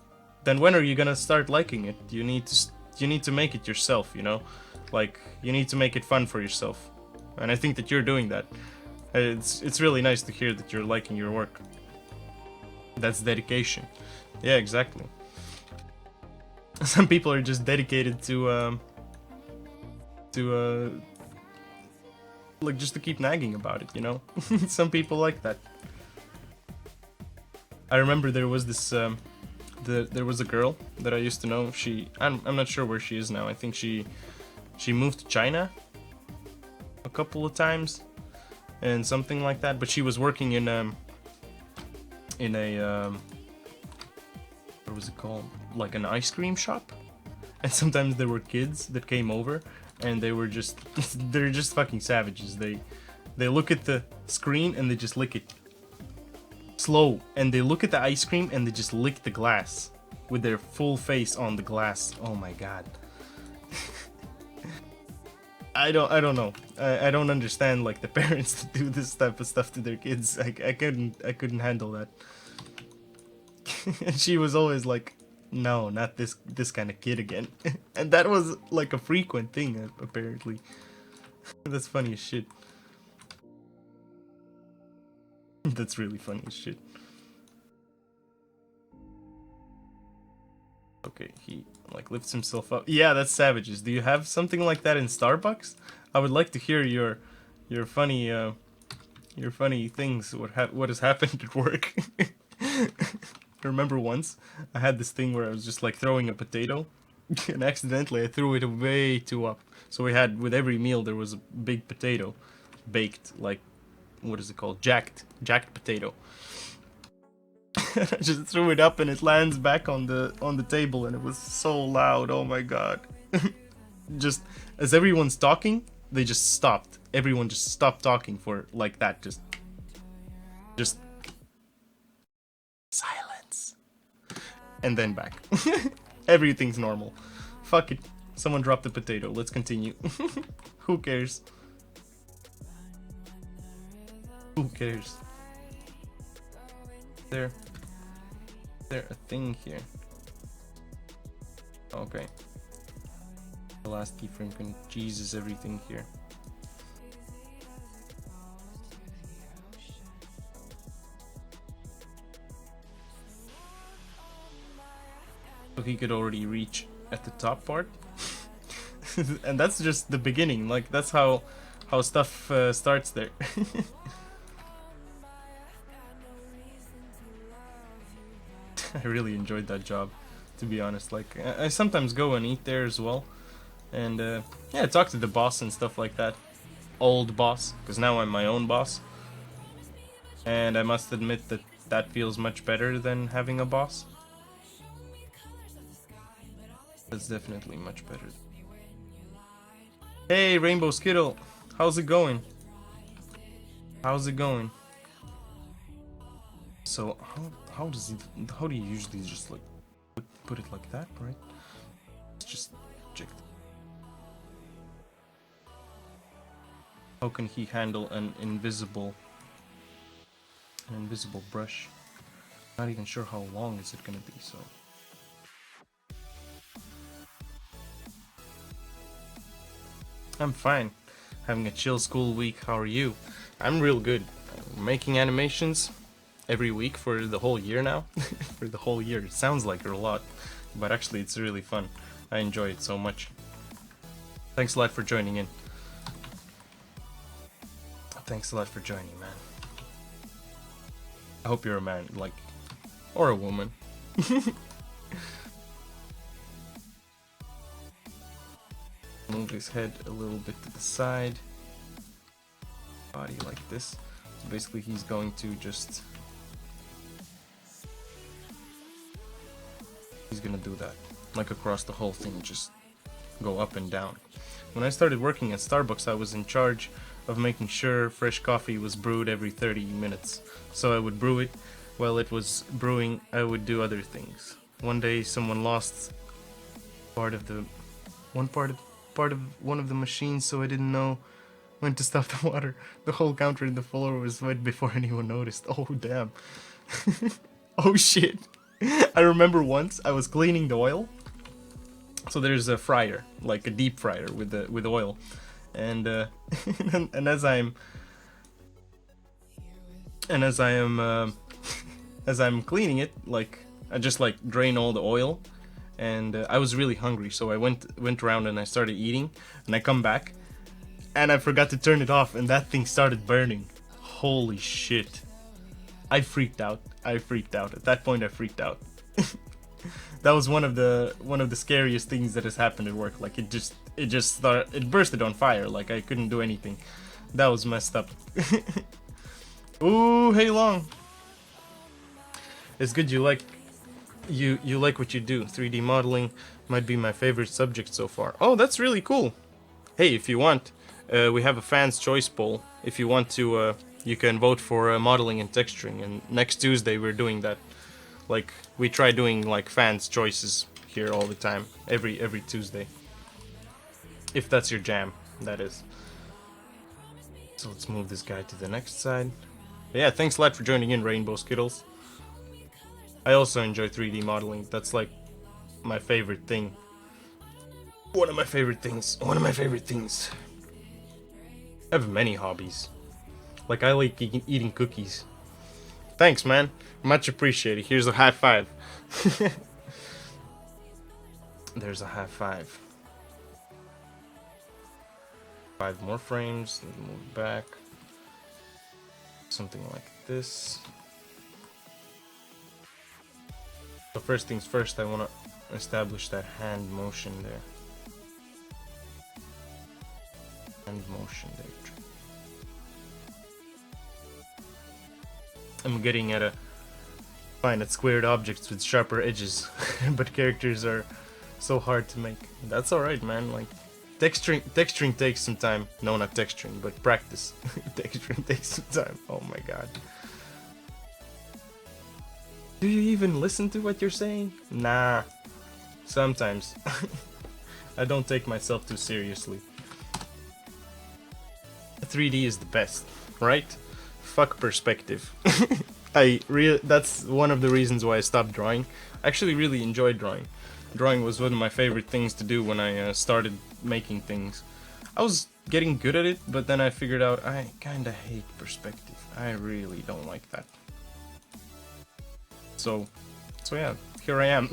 then when are you gonna start liking it? You need to make it yourself, you know? Like, you need to make it fun for yourself. And I think that you're doing that. It's really nice to hear that you're liking your work. That's dedication. Yeah, exactly. Some people are just dedicated to like, just to keep nagging about it, you know? Some people like that. I remember there was this there was a girl that I used to know. I'm not sure where she is now. I think she moved to China a couple of times and something like that, but she was working in a what was it called? Like an ice cream shop. And sometimes there were kids that came over, and they were just they're just fucking savages. They look at the screen and they just lick it slow, and they look at the ice cream and they just lick the glass with their full face on the glass. Oh my god. I don't know. I don't understand, like, the parents that do this type of stuff to their kids. I couldn't handle that. And she was always like, no, not this kind of kid again. And that was like a frequent thing, apparently. That's funny as shit. That's really funny as shit. Okay, he like lifts himself up. Yeah, that's savages. Do you have something like that in Starbucks? I would like to hear your funny things. What has happened at work? I remember once I had this thing where I was just like throwing a potato, and accidentally I threw it way too up. So we had, with every meal there was a big potato, baked, like, what is it called? Jacked potato. I just threw it up and it lands back on the table, and it was so loud. Oh my god. Just as everyone's talking, they just stopped. Everyone just stopped talking for like that. Just silence. And then back. Everything's normal. Fuck it. Someone dropped the potato. Let's continue. Who cares? Who cares? There a thing here? Okay. The last keyframe can Jesus everything here. So he could already reach at the top part. And that's just the beginning, like that's how stuff starts there. I really enjoyed that job, to be honest. Like I sometimes go and eat there as well, and yeah, talk to the boss and stuff like that. Old boss, because now I'm my own boss, and I must admit that that feels much better than having a boss. That's definitely much better. Hey, Rainbow Skittle, how's it going? How's it going? So how do you usually just like put it like that, right? Let's just check. How can he handle an invisible brush? Not even sure how long is it gonna be, so. I'm fine. Having a chill school week. How are you? I'm real good. I'm making animations every week for the whole year now. For the whole year. It sounds like a lot, but actually it's really fun. I enjoy it so much. Thanks a lot for joining in. Thanks a lot for joining, man. I hope you're a man, like, or a woman. Move his head a little bit to the side. Body like this. So basically he's going to just... He's gonna do that. Like across the whole thing, just go up and down. When I started working at Starbucks, I was in charge of making sure fresh coffee was brewed every 30 minutes. So I would brew it. While it was brewing, I would do other things. One day someone lost one of the machines, so I didn't know when to stop the water. The whole counter and the floor was wet before anyone noticed. Oh damn. Oh shit. I remember once I was cleaning the oil. So there's a fryer, like a deep fryer with oil, and and as I'm as I'm cleaning it, like I just like drain all the oil, and I was really hungry, so I went around and I started eating, and I come back, and I forgot to turn it off, and that thing started burning. Holy shit! I freaked out. At that point, I freaked out. That was one of the scariest things that has happened at work. Like it bursted on fire. Like I couldn't do anything. That was messed up. Ooh, hey Long. It's good you like what you do. 3D modeling might be my favorite subject so far. Oh, that's really cool. Hey, if you want, we have a fans choice poll. If you want to, you can vote for modeling and texturing. And next Tuesday we're doing that. Like we try doing like fans choices here all the time, every Tuesday. If that's your jam, that is. So let's move this guy to the next side. But yeah, thanks a lot for joining in, Rainbow Skittles. I also enjoy 3D modeling. That's like my favorite thing. One of my favorite things. I have many hobbies. Like I like eating cookies. Thanks, man. Much appreciated. Here's a high five. There's a high five. 5 more frames. Move back. Something like this. So first things first, I want to establish that hand motion there. Hand motion there. I'm getting at fine at squared objects with sharper edges, but characters are so hard to make. That's alright, man. Like texturing takes some time. No, not texturing, but practice. Texturing takes some time. Oh my god. Do you even listen to what you're saying? Nah. Sometimes. I don't take myself too seriously. 3D is the best, right? Fuck perspective. That's one of the reasons why I stopped drawing. I actually really enjoyed drawing. Drawing was one of my favorite things to do when I started making things. I was getting good at it, but then I figured out I kinda hate perspective. I really don't like that. So yeah, here I am.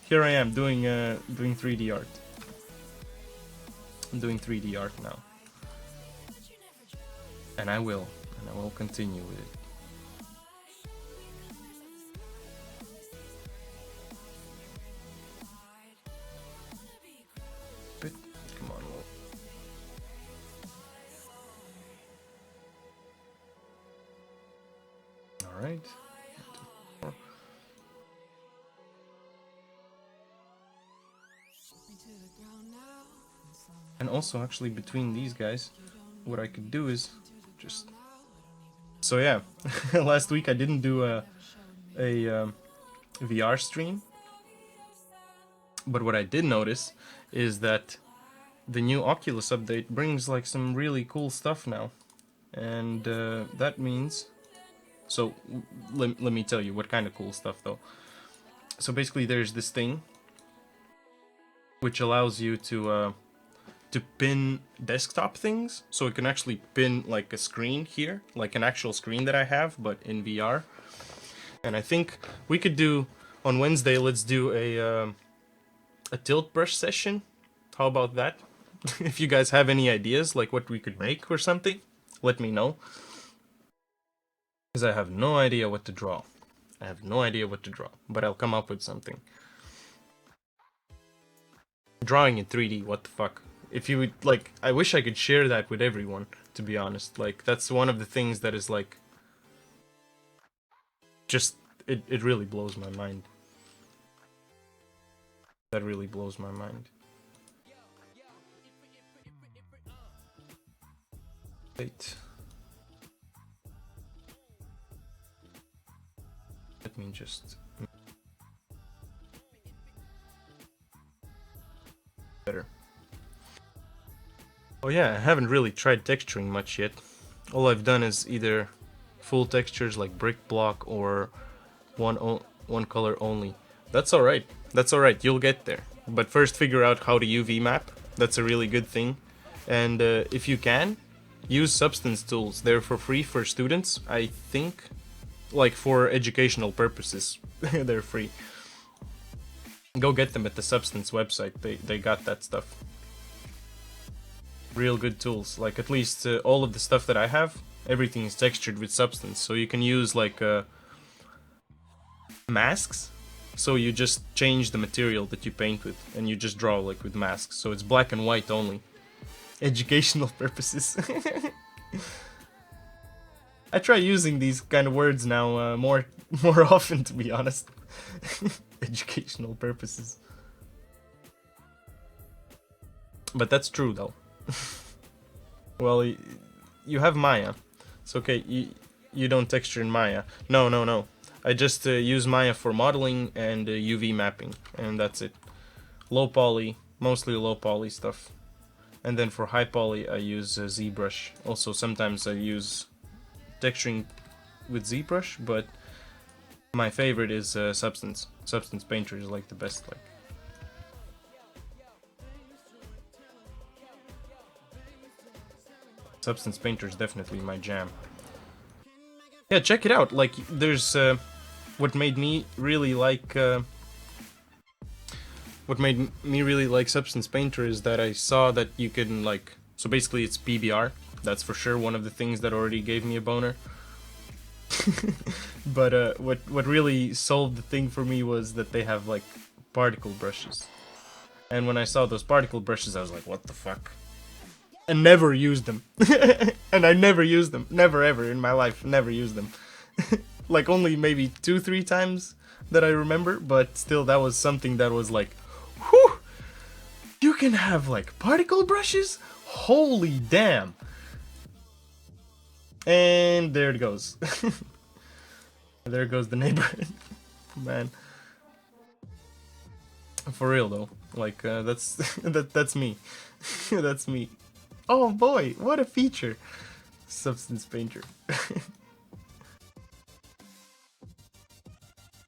Here I am doing 3D art. I'm doing 3D art now. And I will continue with it. But, come on, alright. And also, actually, between these guys, what I could do is just... So yeah, last week I didn't do a VR stream, but what I did notice is that the new Oculus update brings like some really cool stuff now, and that means... So let me tell you what kind of cool stuff though. So basically, there's this thing which allows you to pin desktop things, so it can actually pin like a screen here, like an actual screen that I have, but in VR. And I think we could do on Wednesday. Let's do a tilt brush session. How about that? If you guys have any ideas, like what we could make or something, let me know. Because I have no idea what to draw. I have no idea what to draw, but I'll come up with something. Drawing in 3D, what the fuck? If you would, like, I wish I could share that with everyone, to be honest. Like, that's one of the things that is, like, just, it really blows my mind. That really blows my mind. Wait. Let me just... Better. Oh yeah, I haven't really tried texturing much yet. All I've done is either full textures like brick block or one color only. That's alright. That's alright, you'll get there. But first figure out how to UV map. That's a really good thing. And if you can, use Substance tools. They're for free for students, I think. Like for educational purposes. They're free. Go get them at the Substance website. They got that stuff. Real good tools. Like at least all of the stuff that I have, everything is textured with Substance. So you can use like masks. So you just change the material that you paint with, and you just draw like with masks. So it's black and white only. Educational purposes. I try using these kind of words now more often, to be honest. Educational purposes. But that's true though. Well, you have Maya. It's okay, you don't texture in Maya. No. I just use Maya for modeling and UV mapping, and that's it. Low poly, mostly low poly stuff. And then for high poly I use ZBrush. Also sometimes I use texturing with ZBrush, but my favorite is Substance. Substance Painter is like the best. Like, Substance Painter is definitely my jam. Yeah, check it out. Like, there's what made me really like Substance Painter is that I saw that you can like, so basically it's PBR. That's for sure one of the things that already gave me a boner. But what really solved the thing for me was that they have like particle brushes. And when I saw those particle brushes, I was like, what the fuck? And never used them. And I never used them. Never ever in my life. Never used them. Like only maybe 2-3 times that I remember. But still, that was something that was like, whew! You can have like particle brushes? Holy damn! And there it goes. There goes the neighborhood. Man. For real though. Like, that's that's me. That's me. Oh boy, what a feature! Substance Painter.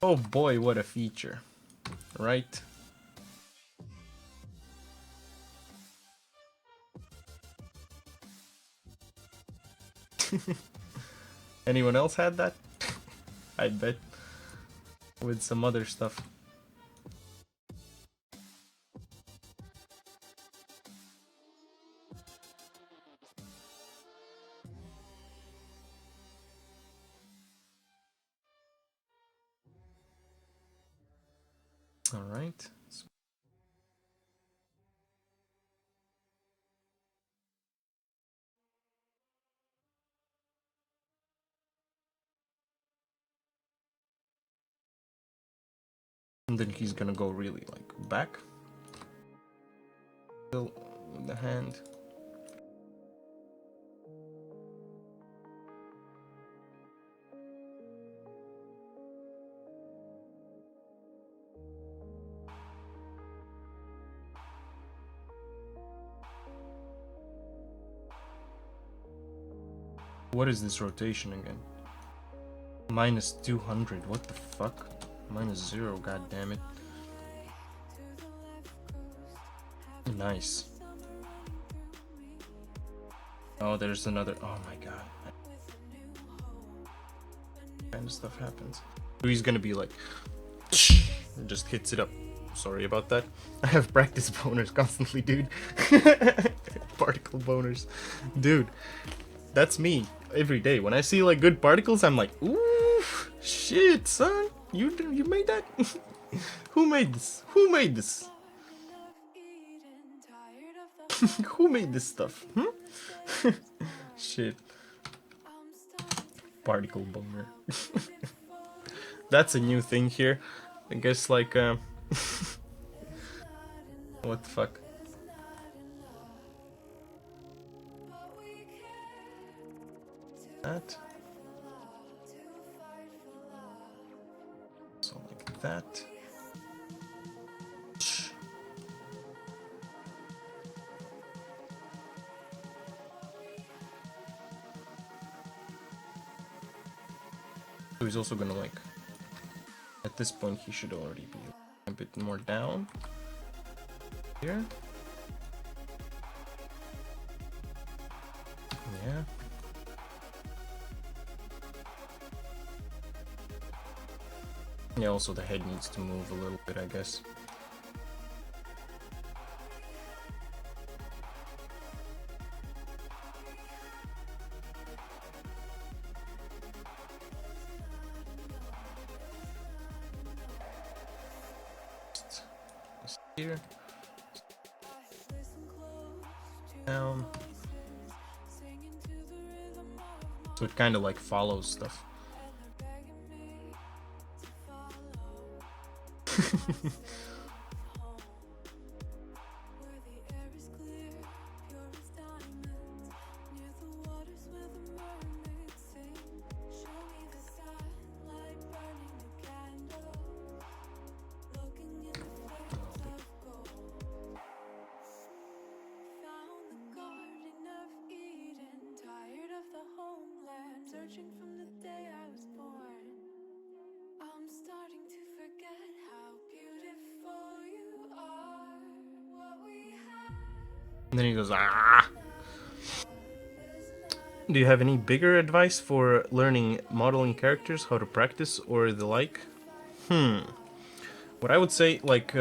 Oh boy, what a feature. Right? Anyone else had that? I bet. With some other stuff. All right. And then he's gonna go really like back. Still with the hand. What is this rotation again? Minus 200. What the fuck? Minus 0. God damn it. Nice. Oh, there's another. Oh my god. Kind of stuff happens. He's gonna be like, and just hits it up. Sorry about that. I have practice boners constantly, dude. Particle boners, dude. That's me every day. When I see like good particles, I'm like, ooh, shit, son. You made that? Who made this? Who made this? Who made this stuff? Hmm? Shit. Particle boner. That's a new thing here. I guess like what the fuck? That. So like that. So he's also gonna like, at this point he should already be a bit more down here. Yeah. Yeah, also the head needs to move a little bit, I guess. Just here. Down. So it kind of like follows stuff. And then he goes, ah. Do you have any bigger advice for learning modeling characters, how to practice, or the like? What I would say, like,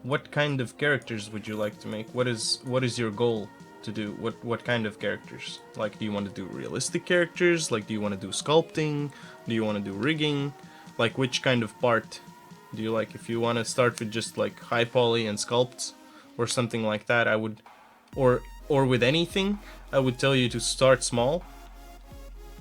what kind of characters would you like to make? What is your goal to do? What kind of characters? Like, do you want to do realistic characters? Like, do you want to do sculpting? Do you want to do rigging? Like, which kind of part do you like? If you want to start with just like high poly and sculpts or something like that, I would, or with anything, I would tell you to start small.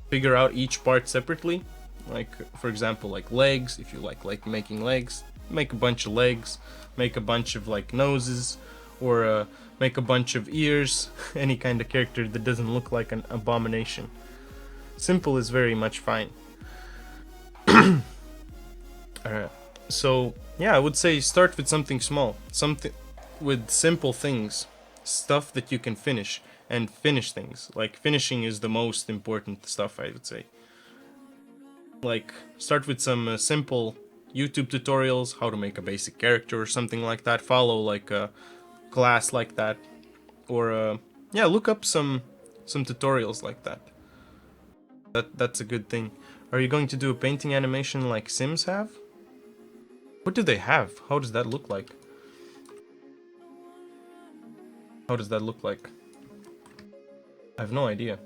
Figure out each part separately. Like, for example, like legs. If you like making legs, make a bunch of legs. Make a bunch of like noses, or make a bunch of ears. Any kind of character that doesn't look like an abomination. Simple is very much fine. So yeah, I would say start with something small, something with simple things, stuff that you can finish, and finish things. Like, finishing is the most important stuff, I would say. Like, start with some simple YouTube tutorials, how to make a basic character or something like that. Follow like a class like that, or yeah, look up some tutorials like that. That's a good thing. Are you going to do a painting animation like Sims have? What do they have? How does that look like? How does that look like? I have no idea,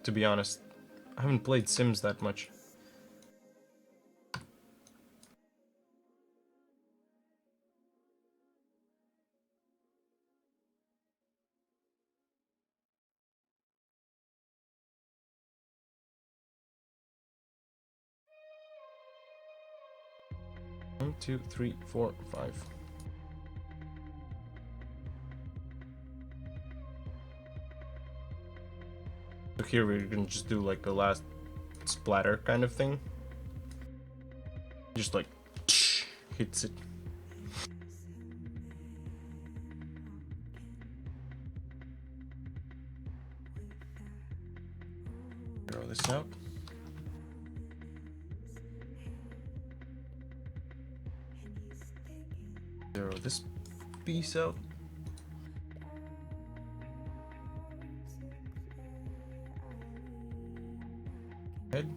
to be honest. I haven't played Sims that much. 1, 2, 3, 4, 5. So here we're gonna just do like a last splatter kind of thing. Just like hits it. Throw this out. Throw this piece out. Head.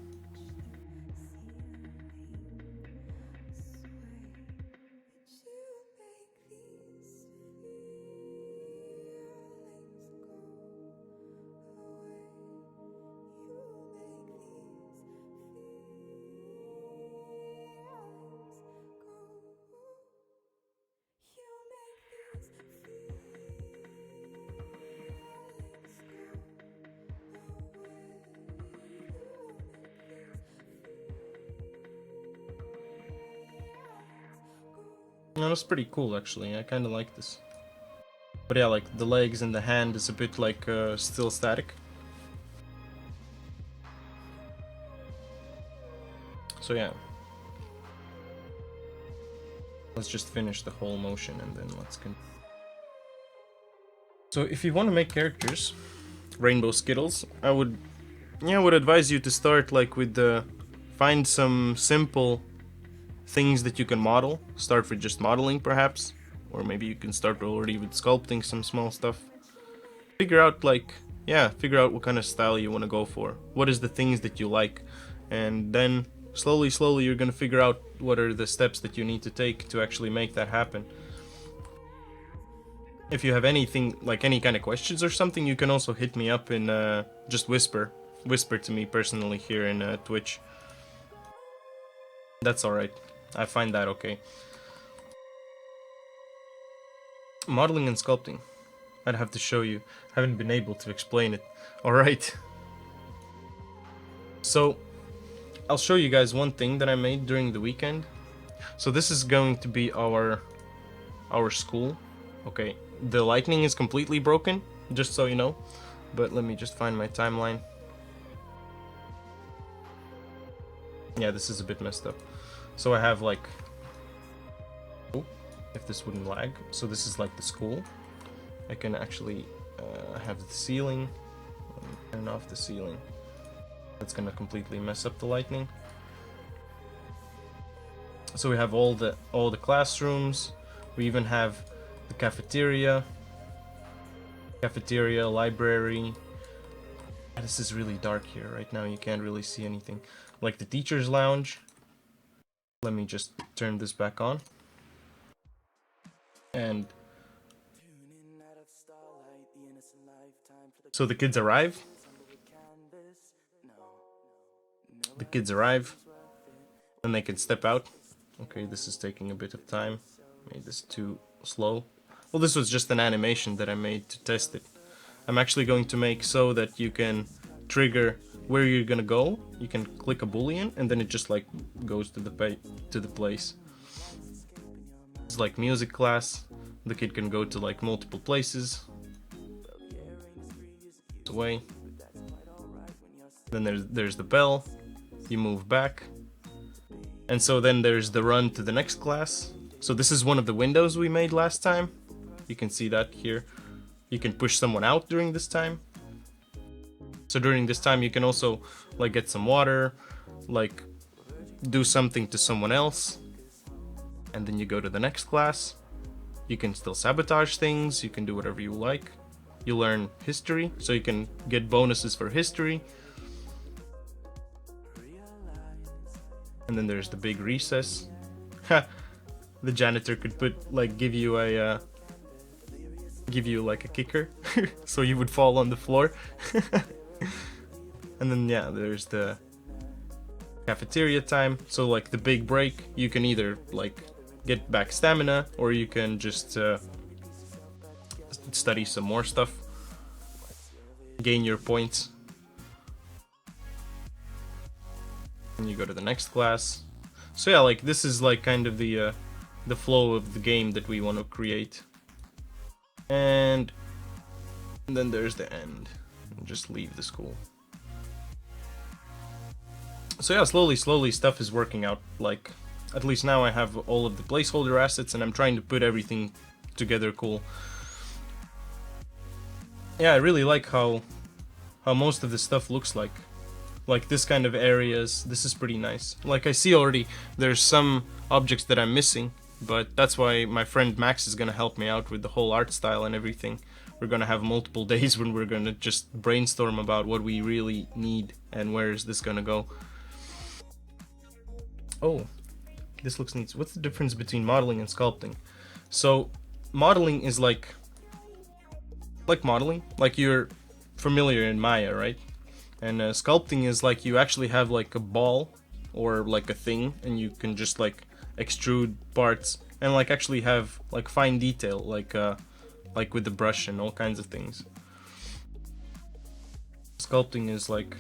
That was pretty cool actually, I kinda like this. But yeah, like the legs and the hand is a bit like still static. So yeah. Let's just finish the whole motion and then let's continue. So if you want to make characters, Rainbow Skittles, I would advise you to start like with find some simple things that you can model. Start with just modeling perhaps, or maybe you can start already with sculpting some small stuff. Figure out what kind of style you want to go for. What is the things that you like, and then slowly you're gonna figure out what are the steps that you need to take to actually make that happen. If you have anything, like any kind of questions or something, you can also hit me up in just whisper to me personally here in Twitch. That's alright. I find that okay. Modeling and sculpting. I'd have to show you. I haven't been able to explain it. Alright. So, I'll show you guys one thing that I made during the weekend. So this is going to be our school. Okay, the lightning is completely broken, just so you know. But let me just find my timeline. Yeah, this is a bit messed up. So I have like... Oh, if this wouldn't lag. So this is like the school. I can actually have the ceiling. Let me turn off the ceiling. That's gonna completely mess up the lightning. So we have all the classrooms. We even have the cafeteria, library. This is really dark here right now. You can't really see anything. Like the teacher's lounge. Let me just turn this back on. And so the kids arrive. The kids arrive. Then they can step out. Okay, this is taking a bit of time. Made this too slow. Well, this was just an animation that I made to test it. I'm actually going to make so that you can trigger where you're gonna go. You can click a boolean and then it just like goes to the place. It's like music class. The kid can go to like multiple places. Away. Then there's the bell. You move back. And so then there's the run to the next class. So this is one of the windows we made last time. You can see that here. You can push someone out during this time. So during this time you can also like get some water, like do something to someone else. And then you go to the next class. You can still sabotage things, you can do whatever you like. You learn history, so you can get bonuses for history. And then there's the big recess. The janitor could give you like a kicker, so you would fall on the floor. And then yeah, there's the cafeteria time. So like the big break, you can either like get back stamina, or you can just study some more stuff, gain your points. And you go to the next class. So yeah, like this is like kind of the flow of the game that we want to create. And then there's the end. Just leave the school. So yeah, slowly stuff is working out. Like, at least now I have all of the placeholder assets and I'm trying to put everything together cool. Yeah, I really like how most of the stuff looks like. Like this kind of areas, this is pretty nice. Like I see already there's some objects that I'm missing, but that's why my friend Max is gonna help me out with the whole art style and everything. We're gonna have multiple days when we're gonna just brainstorm about what we really need and where is this gonna go. Oh, this looks neat. What's the difference between modeling and sculpting? So modeling is like modeling, like you're familiar in Maya, right? And sculpting is like you actually have like a ball or like a thing, and you can just like extrude parts and like actually have like fine detail, like with the brush and all kinds of things. Sculpting is like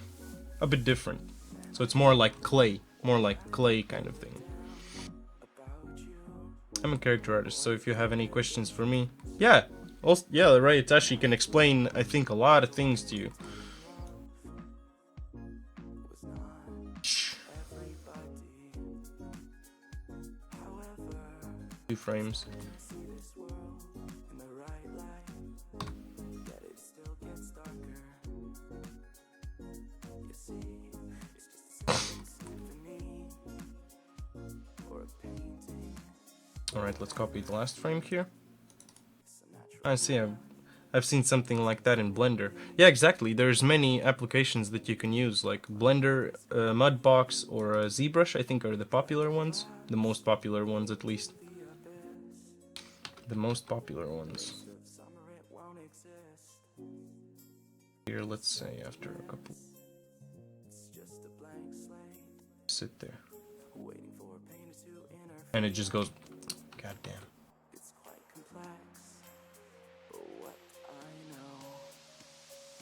a bit different, so it's more like clay kind of thing. I'm a character artist, so if you have any questions for me, yeah, also, yeah, right, Tashi can explain, I think, a lot of things to you. 2 frames. Alright, let's copy the last frame here. I see, I've seen something like that in Blender. Yeah, exactly. There's many applications that you can use, like Blender, Mudbox, or ZBrush, I think are the popular ones. The most popular ones, at least. The most popular ones. Here, let's say after a couple... Sit there. And it just goes... God damn. It's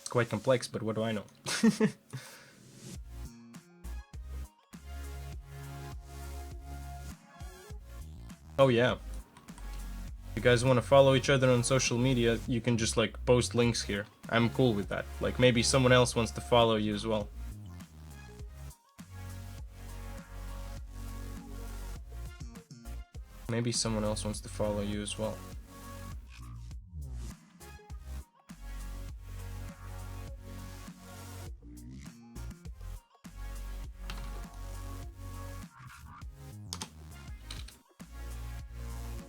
quite complex, but what do I know? Oh yeah. If you guys want to follow each other on social media, you can just like post links here. I'm cool with that. Like maybe someone else wants to follow you as well. Maybe someone else wants to follow you as well.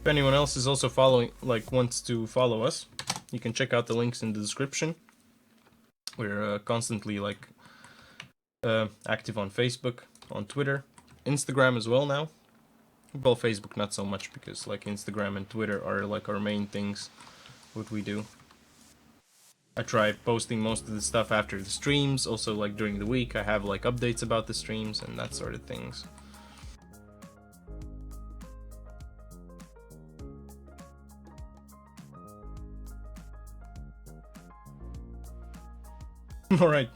If anyone else is also following, like wants to follow us, you can check out the links in the description. We're constantly like active on Facebook, on Twitter, Instagram as well now. Well, Facebook not so much, because like Instagram and Twitter are like our main things, what we do. I try posting most of the stuff after the streams, also like during the week I have like updates about the streams and that sort of things. Alright,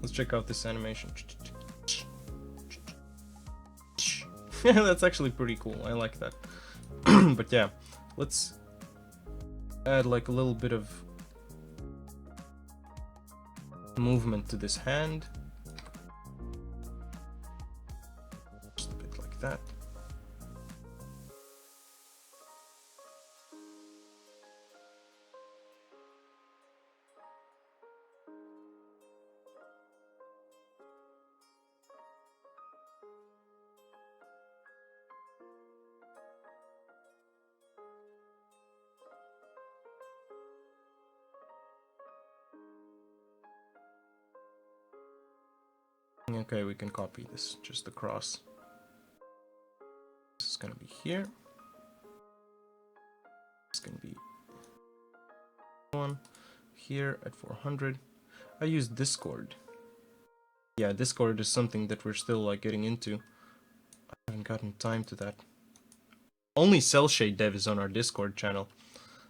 let's check out this animation. That's actually pretty cool, I like that. But yeah, let's add like a little bit of movement to this hand. Just a bit like that. Okay, we can copy this just across. This is gonna be here. It's gonna be one here at 400. I use Discord. Yeah, Discord is something that we're still like getting into. I haven't gotten time to that. Only Cell Shade Dev is on our Discord channel.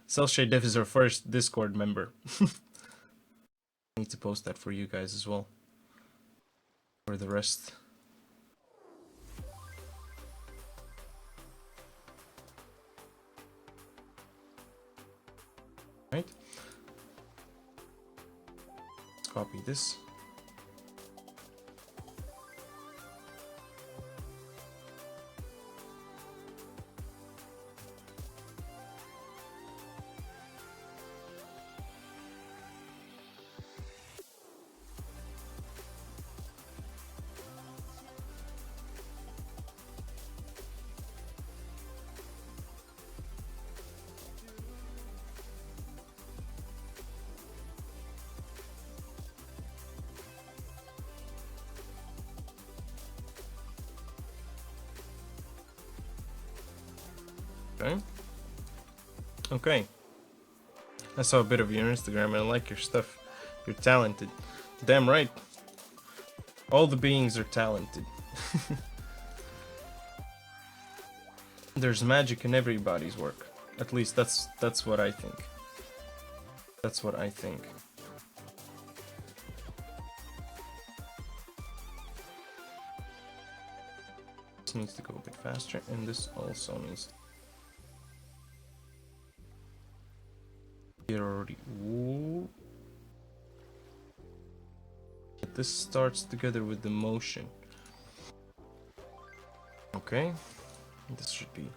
Cell Shade Dev is our first Discord member. I need to post that for you guys as well. For the rest. Right? Let's copy this. Okay. Okay. I saw a bit of your Instagram and I like your stuff. You're talented. Damn right. All the beings are talented. There's magic in everybody's work. At least that's what I think. That's what I think. This needs to go a bit faster, and this also needs. Here already. Ooh. But this starts together with the motion. Okay. This should be.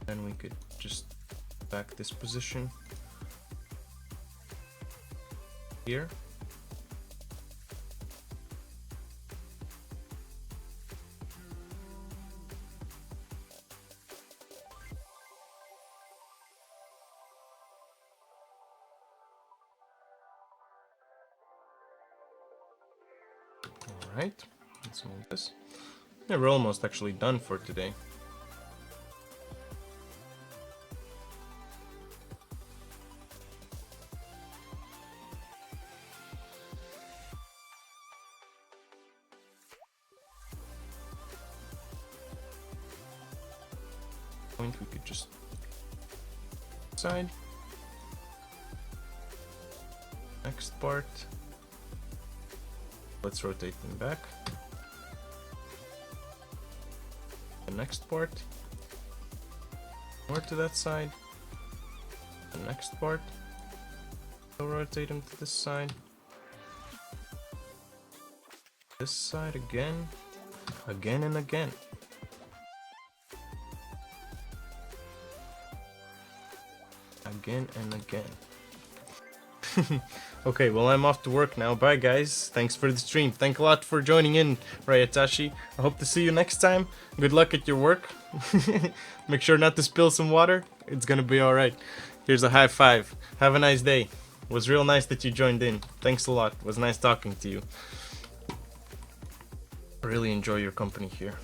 Then we could just back this position here. Alright, let's move this. Yeah, we're almost actually done for today. We could just side. Next part. Let's rotate them back. The next part. More to that side. The next part. We'll rotate them to this side. This side again. Again and again. Again and again. Okay, well, I'm off to work now. Bye, guys. Thanks for the stream. Thank a lot for joining in, Ryatashi. I hope to see you next time. Good luck at your work. Make sure not to spill some water. It's gonna be alright. Here's a high five. Have a nice day. It was real nice that you joined in. Thanks a lot. It was nice talking to you. I really enjoy your company here.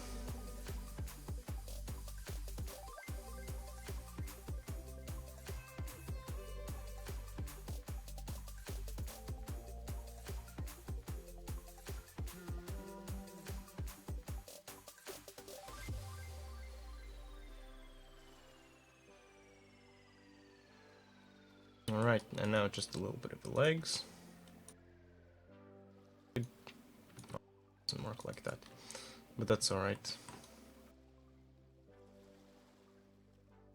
Alright, and now just a little bit of the legs. It doesn't work like that, but that's alright.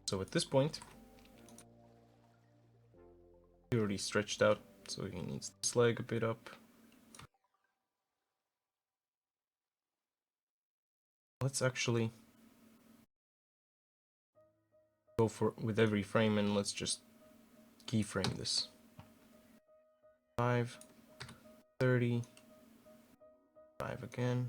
So at this point, he already stretched out, so he needs this leg a bit up. Let's actually go for with every frame and let's just keyframe this. 5, 30, 5 again.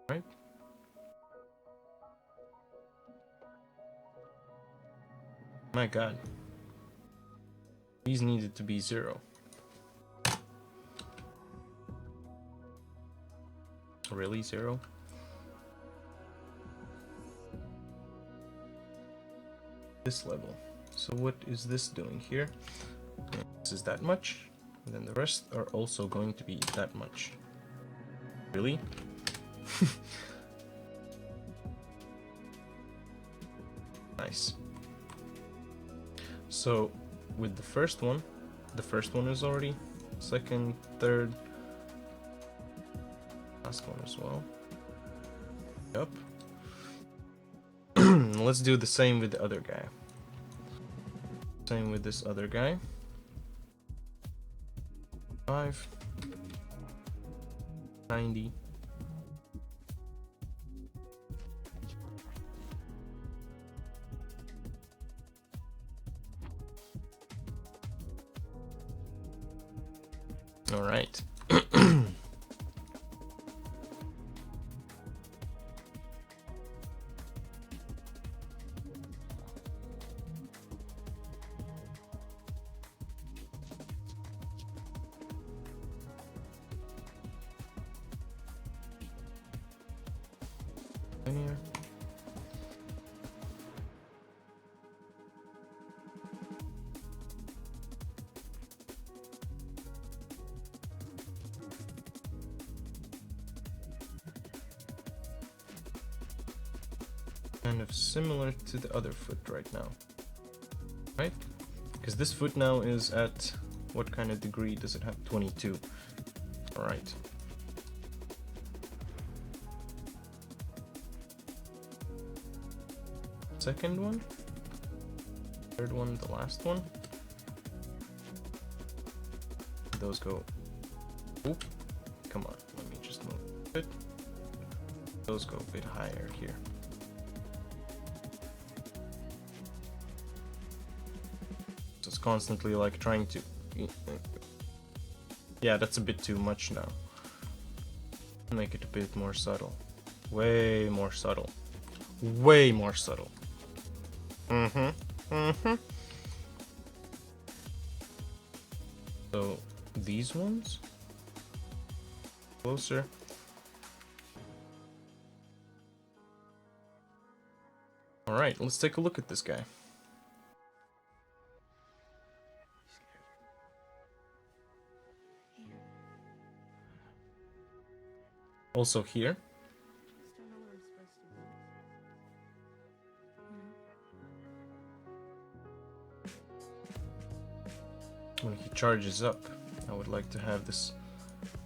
Right? My god. These needed to be 0. Really, 0? This level. So what is this doing here? This is that much, and then the rest are also going to be that much. Really? Nice. So with the first one is already, second, third, last one as well. Yep. Let's do the same with the other guy. Same with this other guy. 5, 90. All right. Here. Kind of similar to the other foot right now, right? Because this foot now is at, what kind of degree does it have? 22. All right. Second one, third one, the last one. Those go. Oop, come on, let me just move a bit. Those go a bit higher here. So it's constantly like trying to. Yeah, that's a bit too much now. Make it a bit more subtle. Way more subtle. Way more subtle. So these ones closer. All right, let's take a look at this guy. Also here. When he charges up, I would like to have this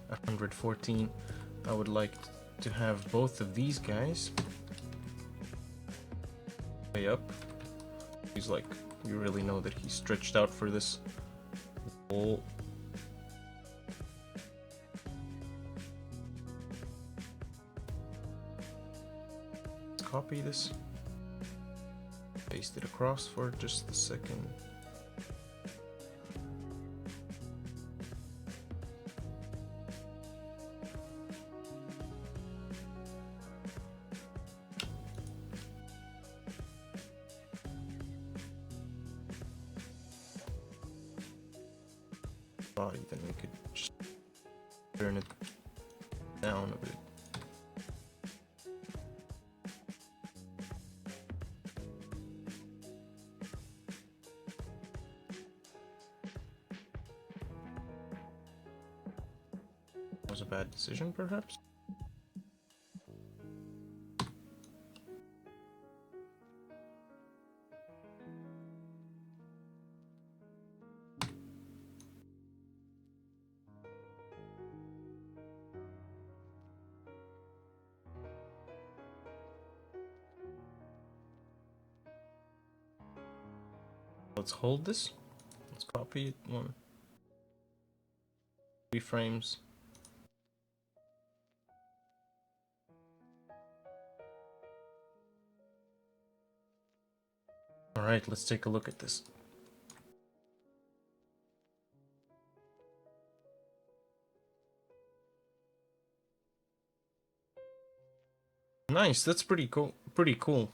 114. I would like to have both of these guys way up. He's like, you really know that he's stretched out for this whole. Let's copy this, paste it across for just a second. Body, then we could just turn it down a bit. Was a bad decision, perhaps? Let's hold this. Let's copy it. 1, 3 frames. All right, let's take a look at this. Nice, that's pretty cool. Pretty cool.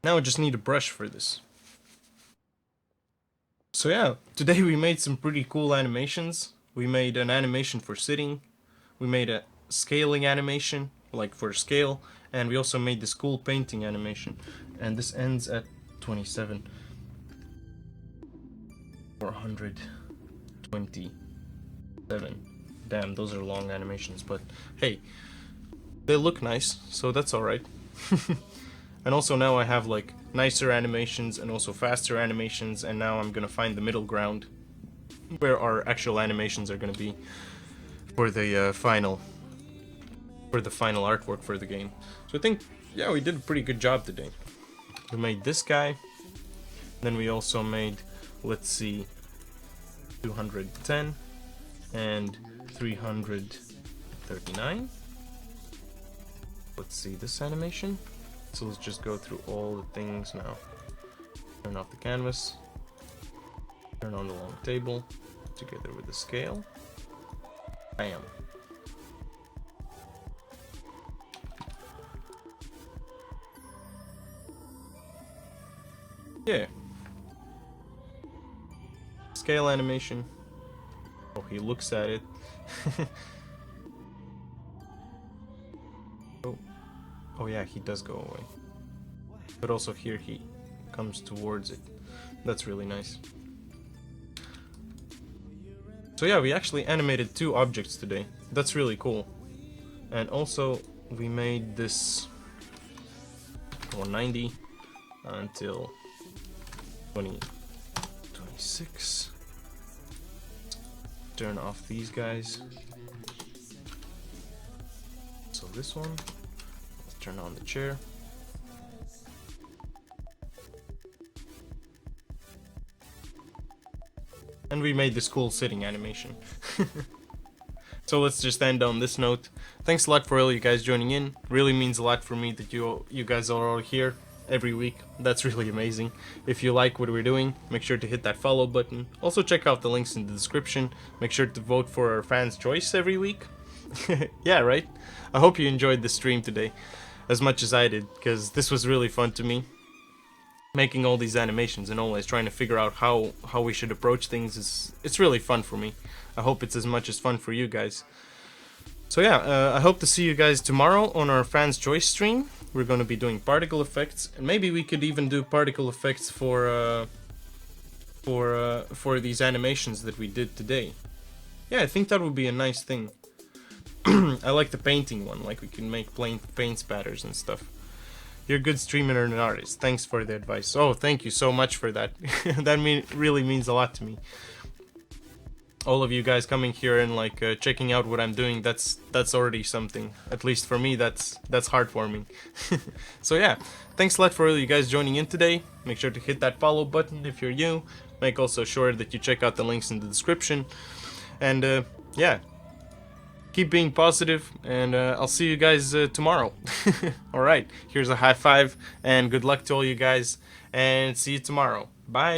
Now I just need a brush for this. So yeah, today we made some pretty cool animations. We made an animation for sitting. We made a scaling animation, like for scale. And we also made this cool painting animation. And this ends at 27, 427. Damn, those are long animations, but hey, they look nice, so that's alright. And also now I have like nicer animations and also faster animations, and now I'm gonna find the middle ground where our actual animations are gonna be for the final artwork for the game. So I think, yeah, we did a pretty good job today. We made this guy, then we also made, let's see, 210 and 339. Let's see this animation. So let's just go through all the things now. Turn off the canvas, turn on the long table together with the scale. Bam. Yeah. Scale animation. Oh, he looks at it. Oh yeah, he does go away. But also here he comes towards it. That's really nice. So yeah, we actually animated 2 objects today. That's really cool. And also we made this 190 until 2026. Turn off these guys. So this one. Turn on the chair. And we made this cool sitting animation. So let's just end on this note. Thanks a lot for all you guys joining in. Really means a lot for me that you guys are all here every week. That's really amazing. If you like what we're doing, make sure to hit that follow button. Also check out the links in the description. Make sure to vote for our fans' choice every week. Yeah, right? I hope you enjoyed the stream today as much as I did, because this was really fun to me. Making all these animations and always trying to figure out how we should approach things it's really fun for me. I hope it's as much as fun for you guys. So yeah, I hope to see you guys tomorrow on our fans choice stream. We're going to be doing particle effects, and maybe we could even do particle effects for these animations that we did today. Yeah, I think that would be a nice thing. I like the painting one, like we can make paint spatters and stuff. You're a good streamer and an artist. Thanks for the advice. Oh, thank you so much for that. That really means a lot to me. All of you guys coming here and like checking out what I'm doing, that's already something. At least for me, that's heartwarming. So yeah, thanks a lot for all you guys joining in today. Make sure to hit that follow button if you're new. Make also sure that you check out the links in the description. And yeah. Keep being positive, and I'll see you guys tomorrow. Alright, here's a high five, and good luck to all you guys, and see you tomorrow. Bye!